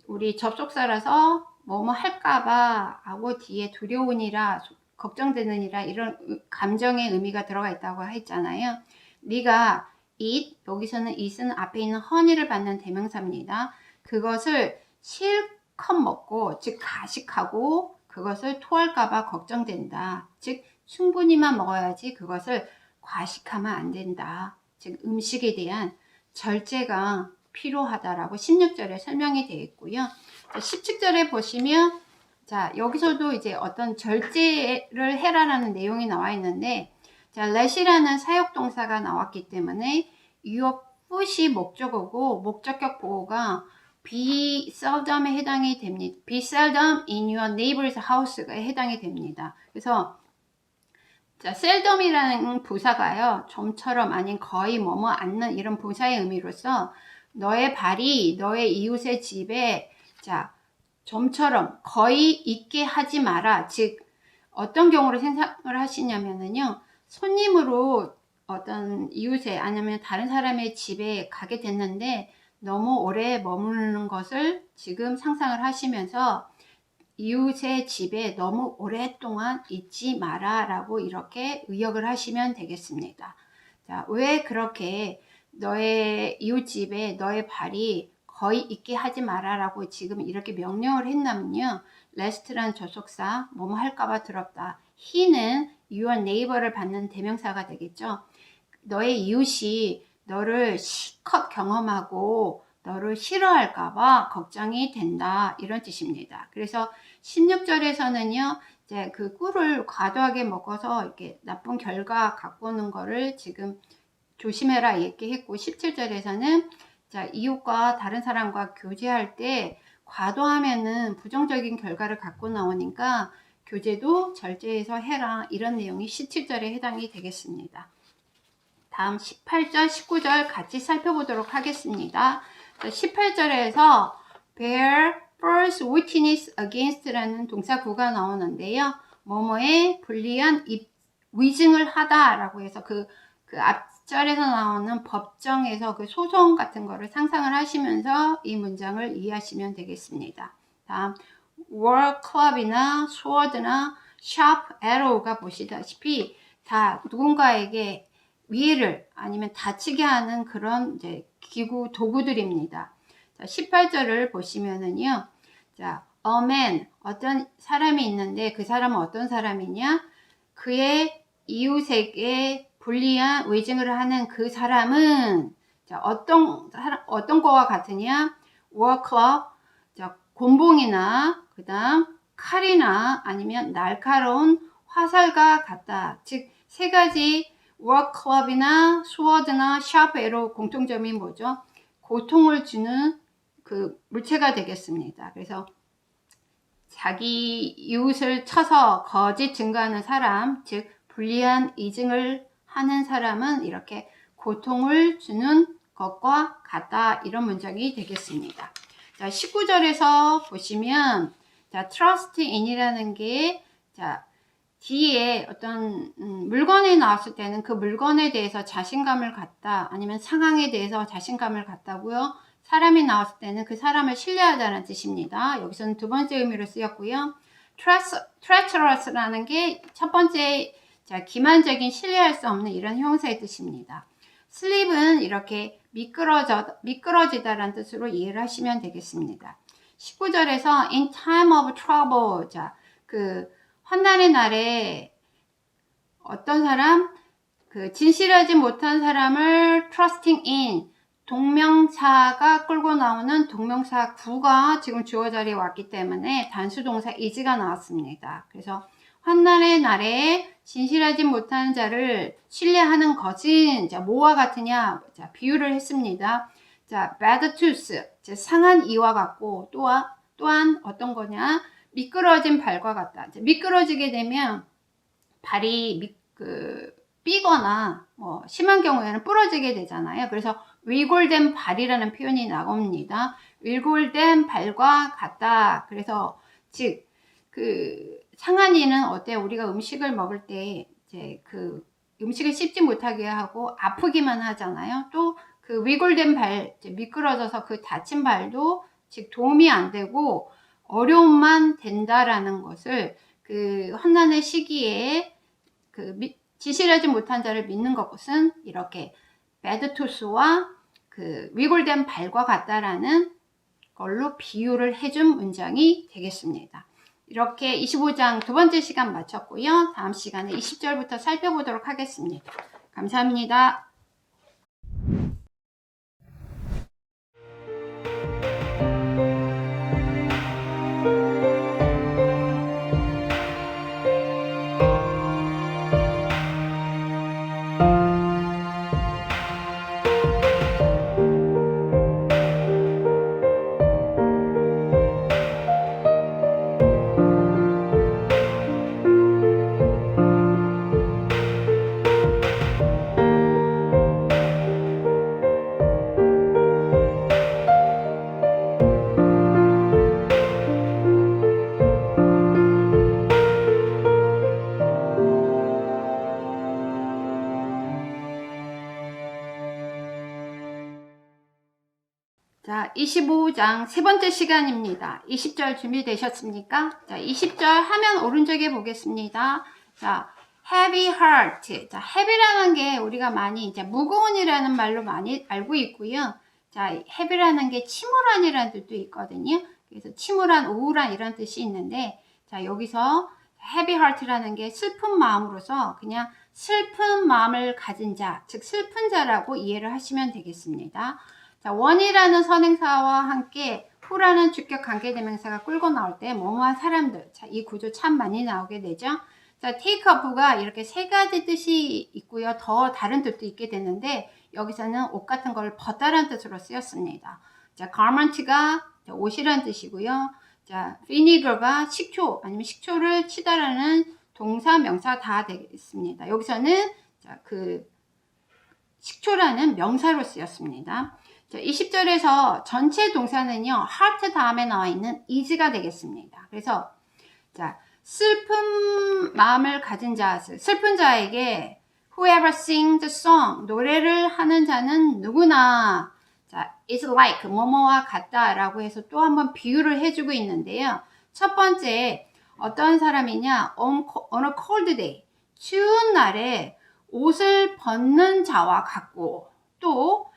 우리 접속사라서 뭐뭐 할까봐 하고 뒤에 두려우니라, 걱정되느니라, 이런 감정의 의미가 들어가 있다고 했잖아요. 네가 eat, 여기서는 eat은 앞에 있는 honey를 받는 대명사입니다. 그것을 실컷 먹고, 즉 가식하고 그것을 토할까봐 걱정된다. 즉 충분히만 먹어야지 그것을 과식하면 안 된다. 즉 음식에 대한 절제가 필요하다라고 16절에 설명이 되어 있고요. 17절에 보시면, 자, 여기서도 이제 어떤 절제를 해라라는 내용이 나와 있는데, 자, let이라는 사역동사가 나왔기 때문에 your foot이 목적어고 목적격 보호가 be seldom에 해당이 됩니다. be seldom in your neighbor's house가 해당이 됩니다. 그래서 자, seldom이라는 부사가요, 좀처럼 아닌 거의 뭐뭐 않는, 이런 부사의 의미로서 너의 발이 너의 이웃의 집에 좀처럼 거의 있게 하지 마라. 즉 어떤 경우로 생각을 하시냐면요, 손님으로 어떤 이웃의 아니면 다른 사람의 집에 가게 됐는데 너무 오래 머무르는 것을 지금 상상을 하시면서 이웃의 집에 너무 오랫동안 있지 마라 라고 이렇게 의역을 하시면 되겠습니다. 자, 왜 그렇게 너의 이웃집에 너의 발이 거의 있게 하지 마라 라고 지금 이렇게 명령을 했냐면요, rest란 접속사, 뭐뭐 할까봐 두렵다. he는 your neighbor를 받는 대명사가 되겠죠. 너의 이웃이 너를 실컷 경험하고 너를 싫어할까봐 걱정이 된다, 이런 뜻입니다. 그래서 16절에서는요, 이제 그 꿀을 과도하게 먹어서 이렇게 나쁜 결과 갖고 오는 거를 지금 조심해라 이렇게 했고, 17절에서는 자, 이웃과 다른 사람과 교제할 때 과도하면은 부정적인 결과를 갖고 나오니까 교제도 절제해서 해라, 이런 내용이 17절에 해당이 되겠습니다. 다음 18절, 19절 같이 살펴보도록 하겠습니다. 18절에서 bear false witness against라는 동사구가 나오는데요. 뭐뭐에 불리한 위증을 하다라고 해서 그 앞절에서 나오는 법정에서 그 소송 같은 거를 상상을 하시면서 이 문장을 이해하시면 되겠습니다. 다음 war club이나 sword나 sharp arrow가 보시다시피 다 누군가에게 위해를 아니면 다치게 하는 그런 이제 기구 도구들입니다. 자, 18절을 보시면은요. 자, a man 어떤 사람이 있는데 그 사람은 어떤 사람이냐? 그의 이웃에게 불리한 위증을 하는 그 사람은 자, 어떤 거와 같으냐? war club, 자, 곤봉이나 그다음 칼이나 아니면 날카로운 화살과 같다. 즉 세 가지 war club이나 sword나 sharp arrow 공통점이 뭐죠? 고통을 주는 그 물체가 되겠습니다. 그래서 자기 이웃을 쳐서 거짓 증거하는 사람, 즉 불리한 이증을 하는 사람은 이렇게 고통을 주는 것과 같다. 이런 문장이 되겠습니다. 자, 19절에서 보시면 자, trust in이라는 게 자, 뒤에 어떤 물건이 나왔을 때는 그 물건에 대해서 자신감을 갖다 아니면 상황에 대해서 자신감을 갖다고요. 사람이 나왔을 때는 그 사람을 신뢰하다는 뜻입니다. 여기서는 두 번째 의미로 쓰였고요. treacherous라는 게 첫 번째 자, 기만적인 신뢰할 수 없는 이런 형사의 뜻입니다. slip은 이렇게 미끄러지다라는 뜻으로 이해를 하시면 되겠습니다. 19절에서 in time of trouble 자, 그 환난의 날에 어떤 사람 그 진실하지 못한 사람을 trusting in 동명사가 끌고 나오는 동명사 구가 지금 주어 자리에 왔기 때문에 단수 동사 is가 나왔습니다. 그래서 환난의 날에 진실하지 못한 자를 신뢰하는 것은 자, 뭐와 같으냐? 자, 비유를 했습니다. 자, bad tooth, 자, 상한 이와 같고 또한 어떤 거냐? 미끄러진 발과 같다. 자, 미끄러지게 되면 발이 삐거나 뭐 심한 경우에는 부러지게 되잖아요. 그래서 위골된 발이라는 표현이 나옵니다. 위골된 발과 같다. 그래서 즉 그 상한 이는 어때요? 우리가 음식을 먹을 때 이제 그 음식을 씹지 못하게 하고 아프기만 하잖아요. 또 그 위골된 발, 미끄러져서 그 다친 발도 즉 도움이 안 되고 어려움만 된다라는 것을 그 환난의 시기에 지실하지 못한 자를 믿는 것은 이렇게 배드토스와 그 위골된 발과 같다라는 걸로 비유를 해준 문장이 되겠습니다. 이렇게 25장 두 번째 시간 마쳤고요. 다음 시간에 20절부터 살펴보도록 하겠습니다. 감사합니다. 자, 25장 세 번째 시간입니다. 20절 준비되셨습니까? 자, 20절 화면 오른쪽에 보겠습니다. 자, heavy heart. 자, heavy라는 게 우리가 많이 이제 무거운이라는 말로 많이 알고 있고요. 자, heavy라는 게 침울한이라는 뜻도 있거든요. 그래서 침울한, 우울한 이런 뜻이 있는데, 자, 여기서 heavy heart라는 게 슬픈 마음으로서 그냥 슬픈 마음을 가진 자, 즉 슬픈 자라고 이해를 하시면 되겠습니다. 자, 원이라는 선행사와 함께 후라는 주격 관계대명사가 끌고 나올 때 뭐뭐한 사람들. 자, 이 구조 참 많이 나오게 되죠. 자, take up가 이렇게 세 가지 뜻이 있고요. 더 다른 뜻도 있게 되는데 여기서는 옷 같은 걸 벗다라는 뜻으로 쓰였습니다. 자, garment가 옷이라는 뜻이고요. 자, vinegar가 식초 아니면 식초를 치다라는 동사, 명사 다 되겠습니다. 여기서는 자, 그 식초라는 명사로 쓰였습니다. 자, 20절에서 전체 동사는요, heart 다음에 나와 있는 is가 되겠습니다. 그래서, 자, 슬픈 마음을 가진 자, 슬픈 자에게 whoever sings the song, 노래를 하는 자는 누구나, 자, is like, 뭐뭐와 같다 라고 해서 또 한번 비유를 해주고 있는데요. 첫 번째, 어떤 사람이냐, on a cold day, 추운 날에 옷을 벗는 자와 같고, 또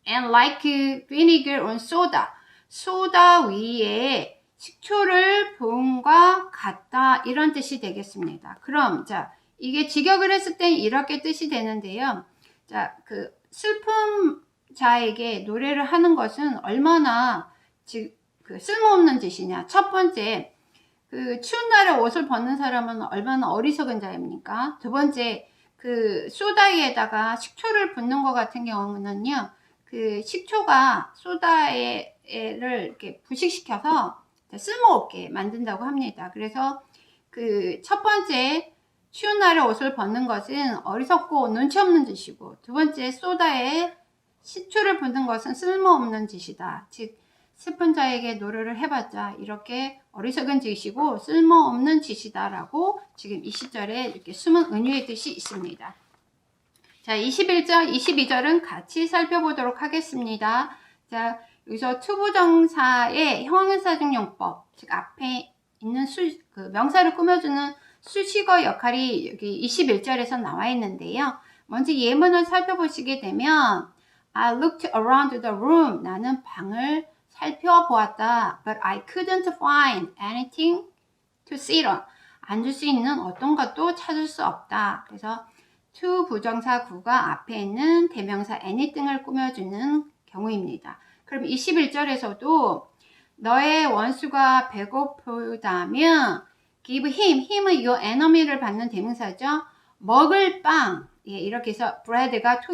and like vinegar on soda, 소다 위에 식초를 부음과 같다, 이런 뜻이 되겠습니다. 그럼 자, 이게 직역을 했을 때 이렇게 뜻이 되는데요. 자, 그 슬픈 자에게 노래를 하는 것은 얼마나 그 쓸모없는 짓이냐. 첫 번째, 그 추운 날에 옷을 벗는 사람은 얼마나 어리석은 자입니까? 두 번째, 그 소다에다가 식초를 붓는 것 같은 경우는요, 그 식초가 소다를 이렇게 부식시켜서 쓸모없게 만든다고 합니다. 그래서 그 첫 번째, 추운 날에 옷을 벗는 것은 어리석고 눈치 없는 짓이고, 두 번째, 소다에 식초를 붓는 것은 쓸모없는 짓이다. 즉, 슬픈 자에게 노래를 해봤자 이렇게 어리석은 짓이고 쓸모없는 짓이다라고 지금 20절에 이렇게 숨은 은유의 뜻이 있습니다. 자, 21절, 22절은 같이 살펴보도록 하겠습니다. 자, 여기서 투부정사의 형용사중용법, 즉 앞에 있는 그 명사를 꾸며주는 수식어 역할이 여기 21절에서 나와 있는데요. 먼저 예문을 살펴보시게 되면 I looked around the room. 나는 방을 살펴보았다. But I couldn't find anything to sit on. 앉을 수 있는 어떤 것도 찾을 수 없다. 그래서 to 부정사 구가 앞에 있는 대명사 anything을 꾸며주는 경우입니다. 그럼 21절에서도 너의 원수가 배고프다면 give him, 힘은 your enemy를 받는 대명사죠. 먹을 빵, 예, 이렇게 해서 bread가 to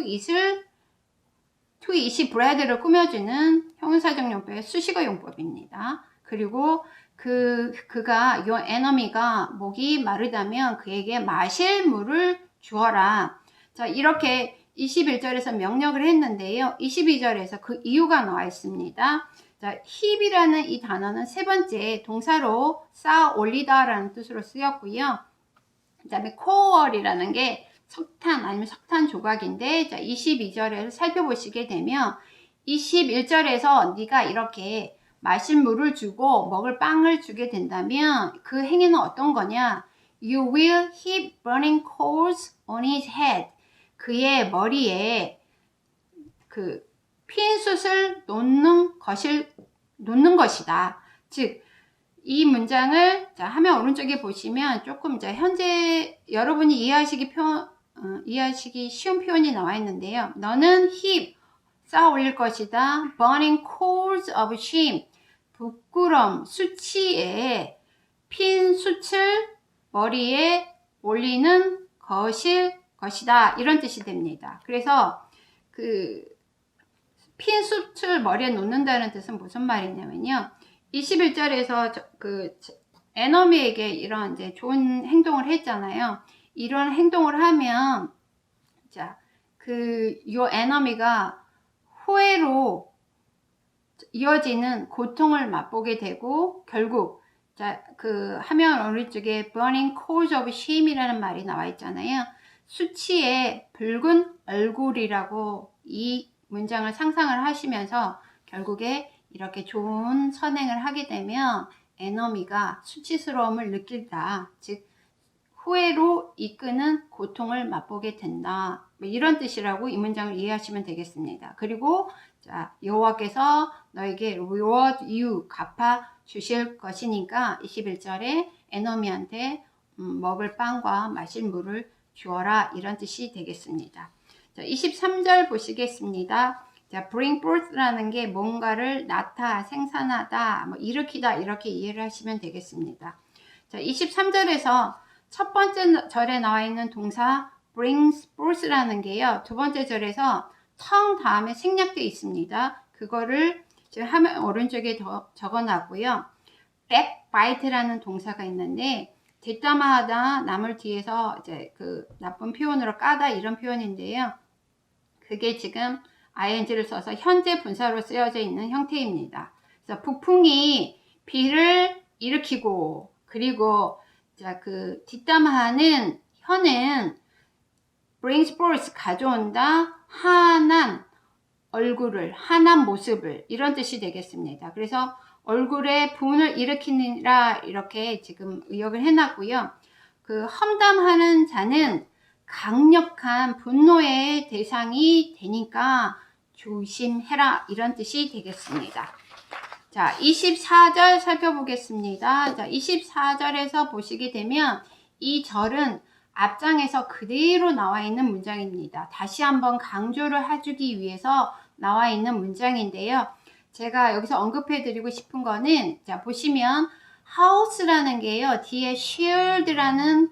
eat이 bread를 꾸며주는 형용사적 용법의 수식어 용법입니다. 그리고 그가 your enemy가 목이 마르다면 그에게 마실 물을 주어라. 자, 이렇게 21절에서 명령을 했는데요. 22절에서 그 이유가 나와 있습니다. 자, heap이라는 이 단어는 세 번째 동사로 쌓아 올리다라는 뜻으로 쓰였고요. 그 다음에 coal이라는 게 석탄 아니면 석탄 조각인데, 자, 22절에서 살펴보시게 되면 21절에서 네가 이렇게 마실 물을 주고 먹을 빵을 주게 된다면 그 행위는 어떤 거냐? You will heap burning coals on his head. 그의 머리에 그 핀 숯을 놓는 것이다. 즉, 이 문장을 자, 화면 오른쪽에 보시면 조금 이제 현재 여러분이 이해하시기 쉬운 표현이 나와 있는데요. 너는 heap, 쌓아 올릴 것이다. burning coals of shame, 부끄럼, 수치에 핀 숯을 머리에 올리는 것이다. 이런 뜻이 됩니다. 그래서 그 핀 숯을 머리에 놓는다는 뜻은 무슨 말이냐면요. 21절에서 그 에너미에게 이런 이제 좋은 행동을 했잖아요. 이런 행동을 하면 자, 그 your enemy가 후회로 이어지는 고통을 맛보게 되고 결국 자, 그 화면 오른쪽에 burning coals of shame이라는 말이 나와 있잖아요. 수치의 붉은 얼굴이라고 이 문장을 상상을 하시면서 결국에 이렇게 좋은 선행을 하게 되면 에너미가 수치스러움을 느낀다. 즉 후회로 이끄는 고통을 맛보게 된다. 이런 뜻이라고 이 문장을 이해하시면 되겠습니다. 그리고 자, 여호와께서 너에게 reward you, 갚아 주실 것이니까 21절에 에너미한테 먹을 빵과 마실 물을 주어라, 이런 뜻이 되겠습니다. 자, 23절 보시겠습니다. 자, bring forth라는 게 뭔가를 생산하다, 뭐 일으키다, 이렇게 이해를 하시면 되겠습니다. 자, 23절에서 첫 번째 절에 나와 있는 동사 bring forth라는 게요, 두 번째 절에서 tongue 다음에 생략되어 있습니다. 그거를 지금 화면 오른쪽에 적어놨고요. backbite라는 동사가 있는데 뒷담화하다, 남을 뒤에서 이제 그 나쁜 표현으로 까다, 이런 표현인데요. 그게 지금 ing를 써서 현재 분사로 쓰여져 있는 형태입니다. 그래서 북풍이 비를 일으키고, 그리고 자, 그 뒷담화하는 현은 brings forth 가져온다, 환한 얼굴을, 환한 모습을, 이런 뜻이 되겠습니다. 그래서 얼굴에 분을 일으키니라 이렇게 지금 의역을 해놨고요. 그 험담하는 자는 강력한 분노의 대상이 되니까 조심해라, 이런 뜻이 되겠습니다. 자, 24절 살펴보겠습니다. 자, 24절에서 보시게 되면 이 절은 앞장에서 그대로 나와 있는 문장입니다. 다시 한번 강조를 해주기 위해서 나와 있는 문장인데요. 제가 여기서 언급해 드리고 싶은 거는, 자, 보시면 house라는 게요, 뒤에 shield라는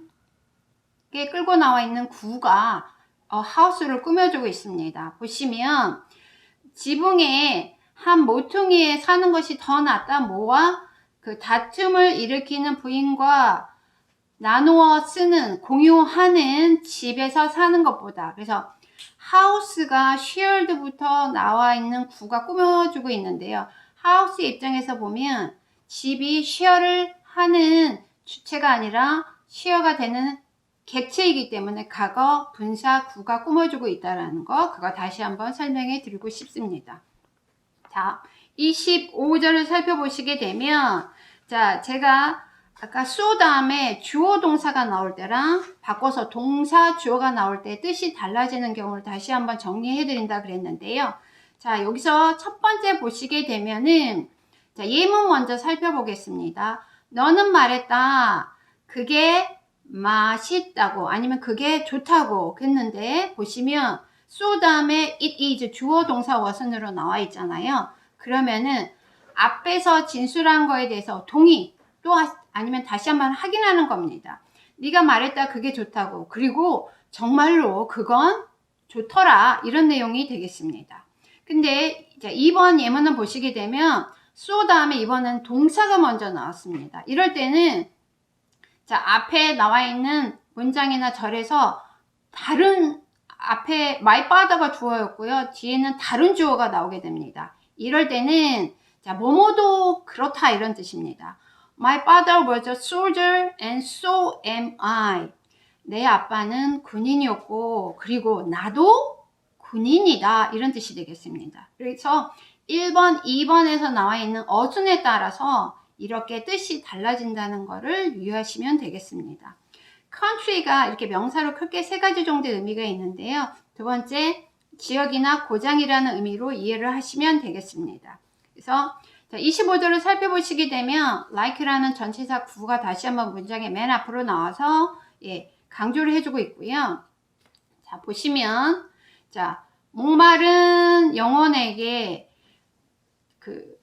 게 끌고 나와 있는 구가 house를 꾸며주고 있습니다. 보시면 지붕에 한 모퉁이에 사는 것이 더 낫다, 뭐와 그 다툼을 일으키는 부인과 나누어 쓰는, 공유하는 집에서 사는 것보다. 그래서 house가 shield부터 나와 있는 구가 꾸며주고 있는데요. house의 입장에서 보면 집이 share를 하는 주체가 아니라 share가 되는 객체이기 때문에 과거 분사 구가 꾸며주고 있다는 거, 그거 다시 한번 설명해 드리고 싶습니다. 자, 25절을 살펴보시게 되면, 자, 제가 아까 so 다음에 주어 동사가 나올 때랑 바꿔서 동사 주어가 나올 때 뜻이 달라지는 경우를 다시 한번 정리해 드린다 그랬는데요. 자, 여기서 첫 번째 보시게 되면은, 자, 예문 먼저 살펴보겠습니다. 너는 말했다. 그게 맛있다고, 아니면 그게 좋다고 했는데, 보시면 so 다음에 it is 주어 동사 wasn'으로 나와 있잖아요. 그러면은 앞에서 진술한 거에 대해서 동의, 또 아니면 다시 한번 확인하는 겁니다. 네가 말했다, 그게 좋다고, 그리고 정말로 그건 좋더라, 이런 내용이 되겠습니다. 근데 이제 2번 예문을 보시게 되면 so 다음에 2번은 동사가 먼저 나왔습니다. 이럴 때는, 자, 앞에 나와 있는 문장이나 절에서 다른, 앞에 my father가 주어였고요, 뒤에는 다른 주어가 나오게 됩니다. 이럴 때는, 자, 뭐뭐도 그렇다, 이런 뜻입니다. My father was a soldier and so am I. 내 아빠는 군인이었고, 그리고 나도 군인이다, 이런 뜻이 되겠습니다. 그래서 1번, 2번에서 나와 있는 어순에 따라서 이렇게 뜻이 달라진다는 것을 유의하시면 되겠습니다. country가 이렇게 명사로 크게 세 가지 정도의 의미가 있는데요. 두 번째, 지역이나 고장이라는 의미로 이해를 하시면 되겠습니다. 그래서 25절을 살펴보시게 되면 like라는 전치사 구가 다시 한번 문장의 맨 앞으로 나와서 강조를 해주고 있고요. 자, 보시면, 자, 목마른 영혼에게 그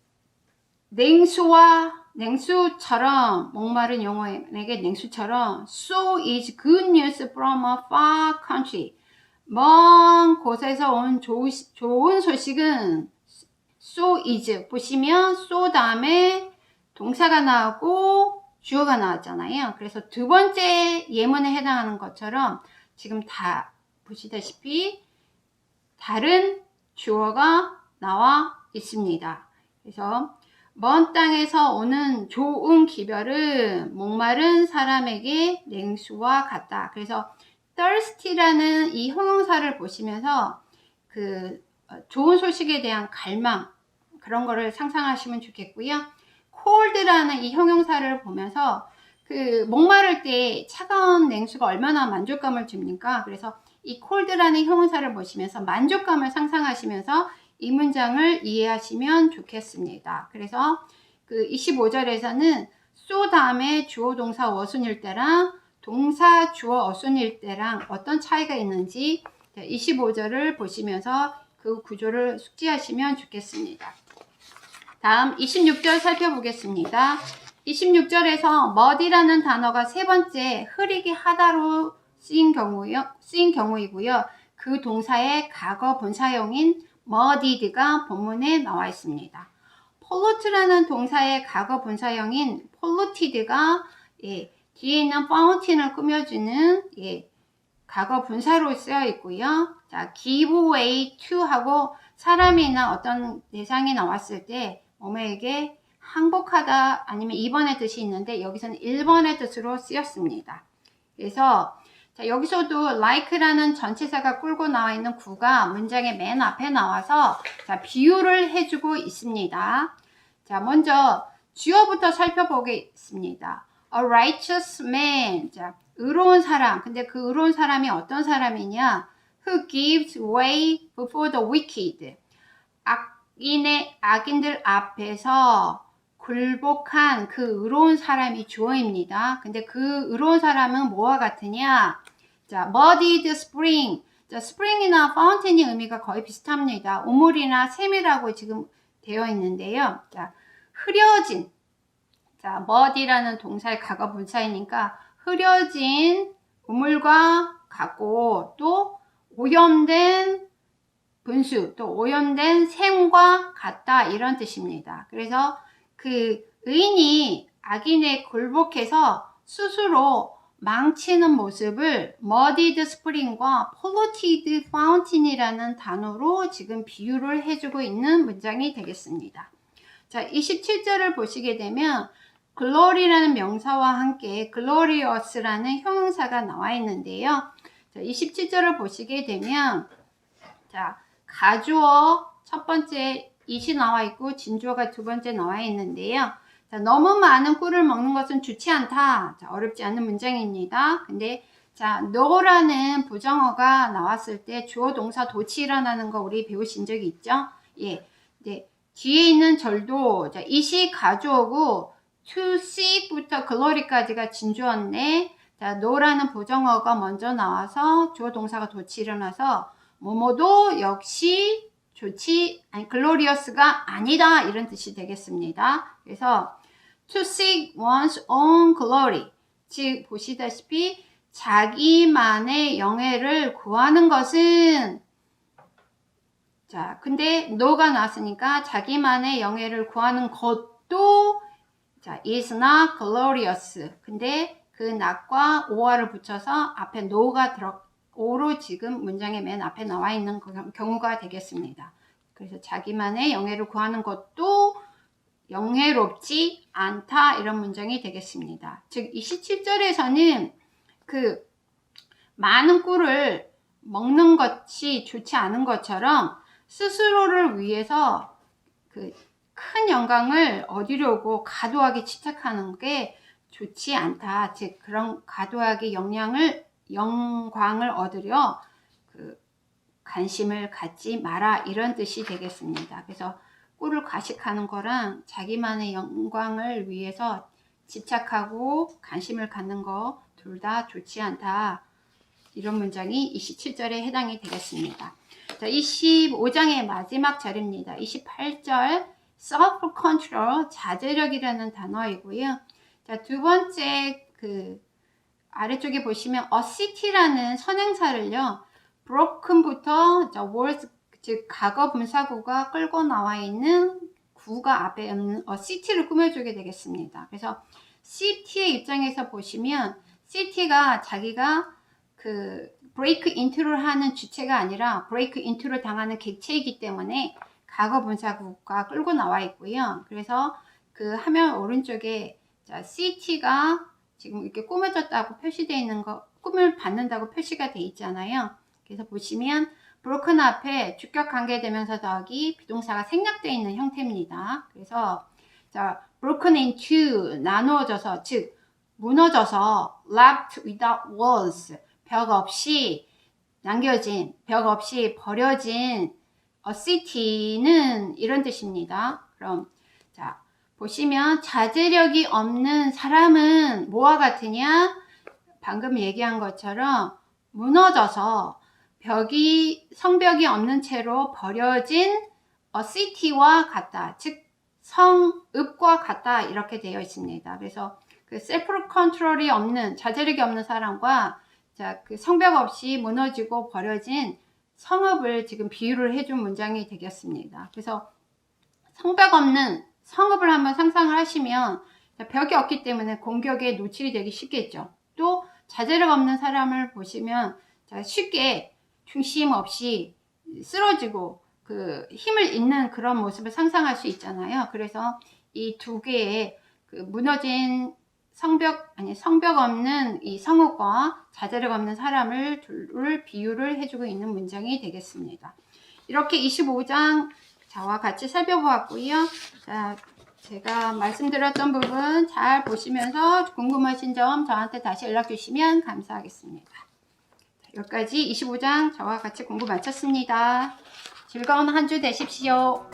냉수처럼, 목마른 영혼에게 냉수처럼 so is good news from a far country. 먼 곳에서 온 좋은 소식은 so is, 보시면 so 다음에 동사가 나오고 주어가 나왔잖아요. 그래서 두 번째 예문에 해당하는 것처럼 지금 다 보시다시피 다른 주어가 나와 있습니다. 그래서 먼 땅에서 오는 좋은 기별은 목마른 사람에게 냉수와 같다. 그래서 thirsty라는 이 형용사를 보시면서 그 좋은 소식에 대한 갈망, 그런 거를 상상하시면 좋겠고요. cold라는 이 형용사를 보면서 그 목마를 때 차가운 냉수가 얼마나 만족감을 줍니까? 그래서 이 cold라는 형용사를 보시면서 만족감을 상상하시면서 이 문장을 이해하시면 좋겠습니다. 그래서 그 25절에서는 so 다음에 주어 동사 어순일 때랑 동사 주어 어순일 때랑 어떤 차이가 있는지 25절을 보시면서 그 구조를 숙지하시면 좋겠습니다. 다음 26절 살펴보겠습니다. 26절에서 mud이라는 단어가 세 번째 흐리게 하다로 쓰인 경우이고요. 그 동사의 과거 분사형인 muddied가 본문에 나와 있습니다. pollute라는 동사의 과거 분사형인 polluted가 뒤에 있는 fountain을 꾸며주는 과거 분사로 쓰여 있고요. 자, give way to 하고 사람이나 어떤 대상이 나왔을 때 뭐뭐에게 항복하다 아니면 2번의 뜻이 있는데 여기서는 1번의 뜻으로 쓰였습니다. 그래서 자, 여기서도 like라는 전치사가 끌고 나와 있는 구가 문장의 맨 앞에 나와서 자, 비유를 해주고 있습니다. 자, 먼저 주어부터 살펴보겠습니다. A righteous man. 자, 의로운 사람. 근데 그 의로운 사람이 어떤 사람이냐? Who gives way before the wicked. 악인들 앞에서 굴복한 그 의로운 사람이 주어입니다. 근데 그 의로운 사람은 뭐와 같으냐? 자, muddied spring. 자, spring이나 fountain의 의미가 거의 비슷합니다. 우물이나 샘이라고 지금 되어 있는데요. 자, 흐려진. 자, muddy라는 동사의 과거 분사이니까 흐려진 우물과 같고 또 오염된 분수, 또 오염된 샘과 같다 이런 뜻입니다. 그래서 그 의인이 악인에 굴복해서 스스로 망치는 모습을 muddied spring과 polluted fountain이라는 단어로 지금 비유를 해주고 있는 문장이 되겠습니다. 자, 27절을 보시게 되면 glory라는 명사와 함께 glorious라는 형용사가 나와 있는데요. 자, 27절을 보시게 되면 자, 가주어 첫 번째 it이 나와 있고 진주어가 두 번째 나와 있는데요. 자, 너무 많은 꿀을 먹는 것은 좋지 않다. 자, 어렵지 않은 문장입니다. 근데 자, no라는 부정어가 나왔을 때 주어 동사 도치 일어나는 거 우리 배우신 적이 있죠? 예. 네. 뒤에 있는 절도 자, it이 가주어고 to see부터 glory까지가 진주어인데 자, no라는 부정어가 먼저 나와서 주어 동사가 도치 일어나서 뭐뭐도 역시 좋지 아니 glorious가 아니다 이런 뜻이 되겠습니다. 그래서 to seek one's own glory 즉 보시다시피 자기만의 영예를 구하는 것은 자 근데 no가 나왔으니까 자기만의 영예를 구하는 것도 자 is not glorious 근데 그 not과 or를 붙여서 앞에 no가 오로 지금 문장의 맨 앞에 나와 있는 경우가 되겠습니다. 그래서 자기만의 영예를 구하는 것도 영예롭지 않다 이런 문장이 되겠습니다. 즉 27절에서는 그 많은 꿀을 먹는 것이 좋지 않은 것처럼 스스로를 위해서 그 큰 영광을 얻으려고 과도하게 집착하는 게 좋지 않다. 즉 그런 과도하게 영광을 얻으려 그 관심을 갖지 마라 이런 뜻이 되겠습니다. 그래서 꿀을 과식하는 거랑 자기만의 영광을 위해서 집착하고 관심을 갖는 거 둘 다 좋지 않다. 이런 문장이 27절에 해당이 되겠습니다. 자, 25장의 마지막 절입니다. 28절 self-control, 자제력이라는 단어이고요. 자, 두 번째 그 아래쪽에 보시면 a city라는 선행사를요. broken부터 was 즉 과거 분사구가 끌고 나와 있는 구가 앞에 있는 a city를 꾸며주게 되겠습니다. 그래서 city의 입장에서 보시면 city가 자기가 그 break into를 하는 주체가 아니라 break into를 당하는 객체이기 때문에 과거 분사구가 끌고 나와 있고요. 그래서 그 화면 오른쪽에 자, city가 지금 이렇게 꾸며졌다고 표시되어 있는 거, 꿈을 받는다고 표시가 되어 있잖아요. 그래서 보시면 broken 앞에 주격 관계대명사 더하기 비동사가 생략되어 있는 형태입니다. 그래서 자, broken into 나누어져서 즉 무너져서 left without walls 벽 없이 남겨진 벽 없이 버려진 a city는 이런 뜻입니다. 그럼 자 보시면 자제력이 없는 사람은 뭐와 같으냐? 방금 얘기한 것처럼 무너져서 성벽이 없는 채로 버려진 a city와 같다. 즉 성읍과 같다 이렇게 되어 있습니다. 그래서 그 셀프 컨트롤이 없는 자제력이 없는 사람과 자, 그 성벽 없이 무너지고 버려진 성읍을 지금 비유를 해준 문장이 되겠습니다. 그래서 성벽 없는 성읍을 한번 상상을 하시면 벽이 없기 때문에 공격에 노출이 되기 쉽겠죠. 또 자제력 없는 사람을 보시면 쉽게 중심 없이 쓰러지고 그 힘을 잇는 그런 모습을 상상할 수 있잖아요. 그래서 이 두 개의 그 무너진 성벽 없는 이 성읍과 자제력 없는 사람을 둘을 비유를 해주고 있는 문장이 되겠습니다. 이렇게 25장 저와 같이 살펴보았고요. 자, 제가 말씀드렸던 부분 잘 보시면서 궁금하신 점 저한테 다시 연락 주시면 감사하겠습니다. 여기까지 25장 저와 같이 공부 마쳤습니다. 즐거운 한 주 되십시오.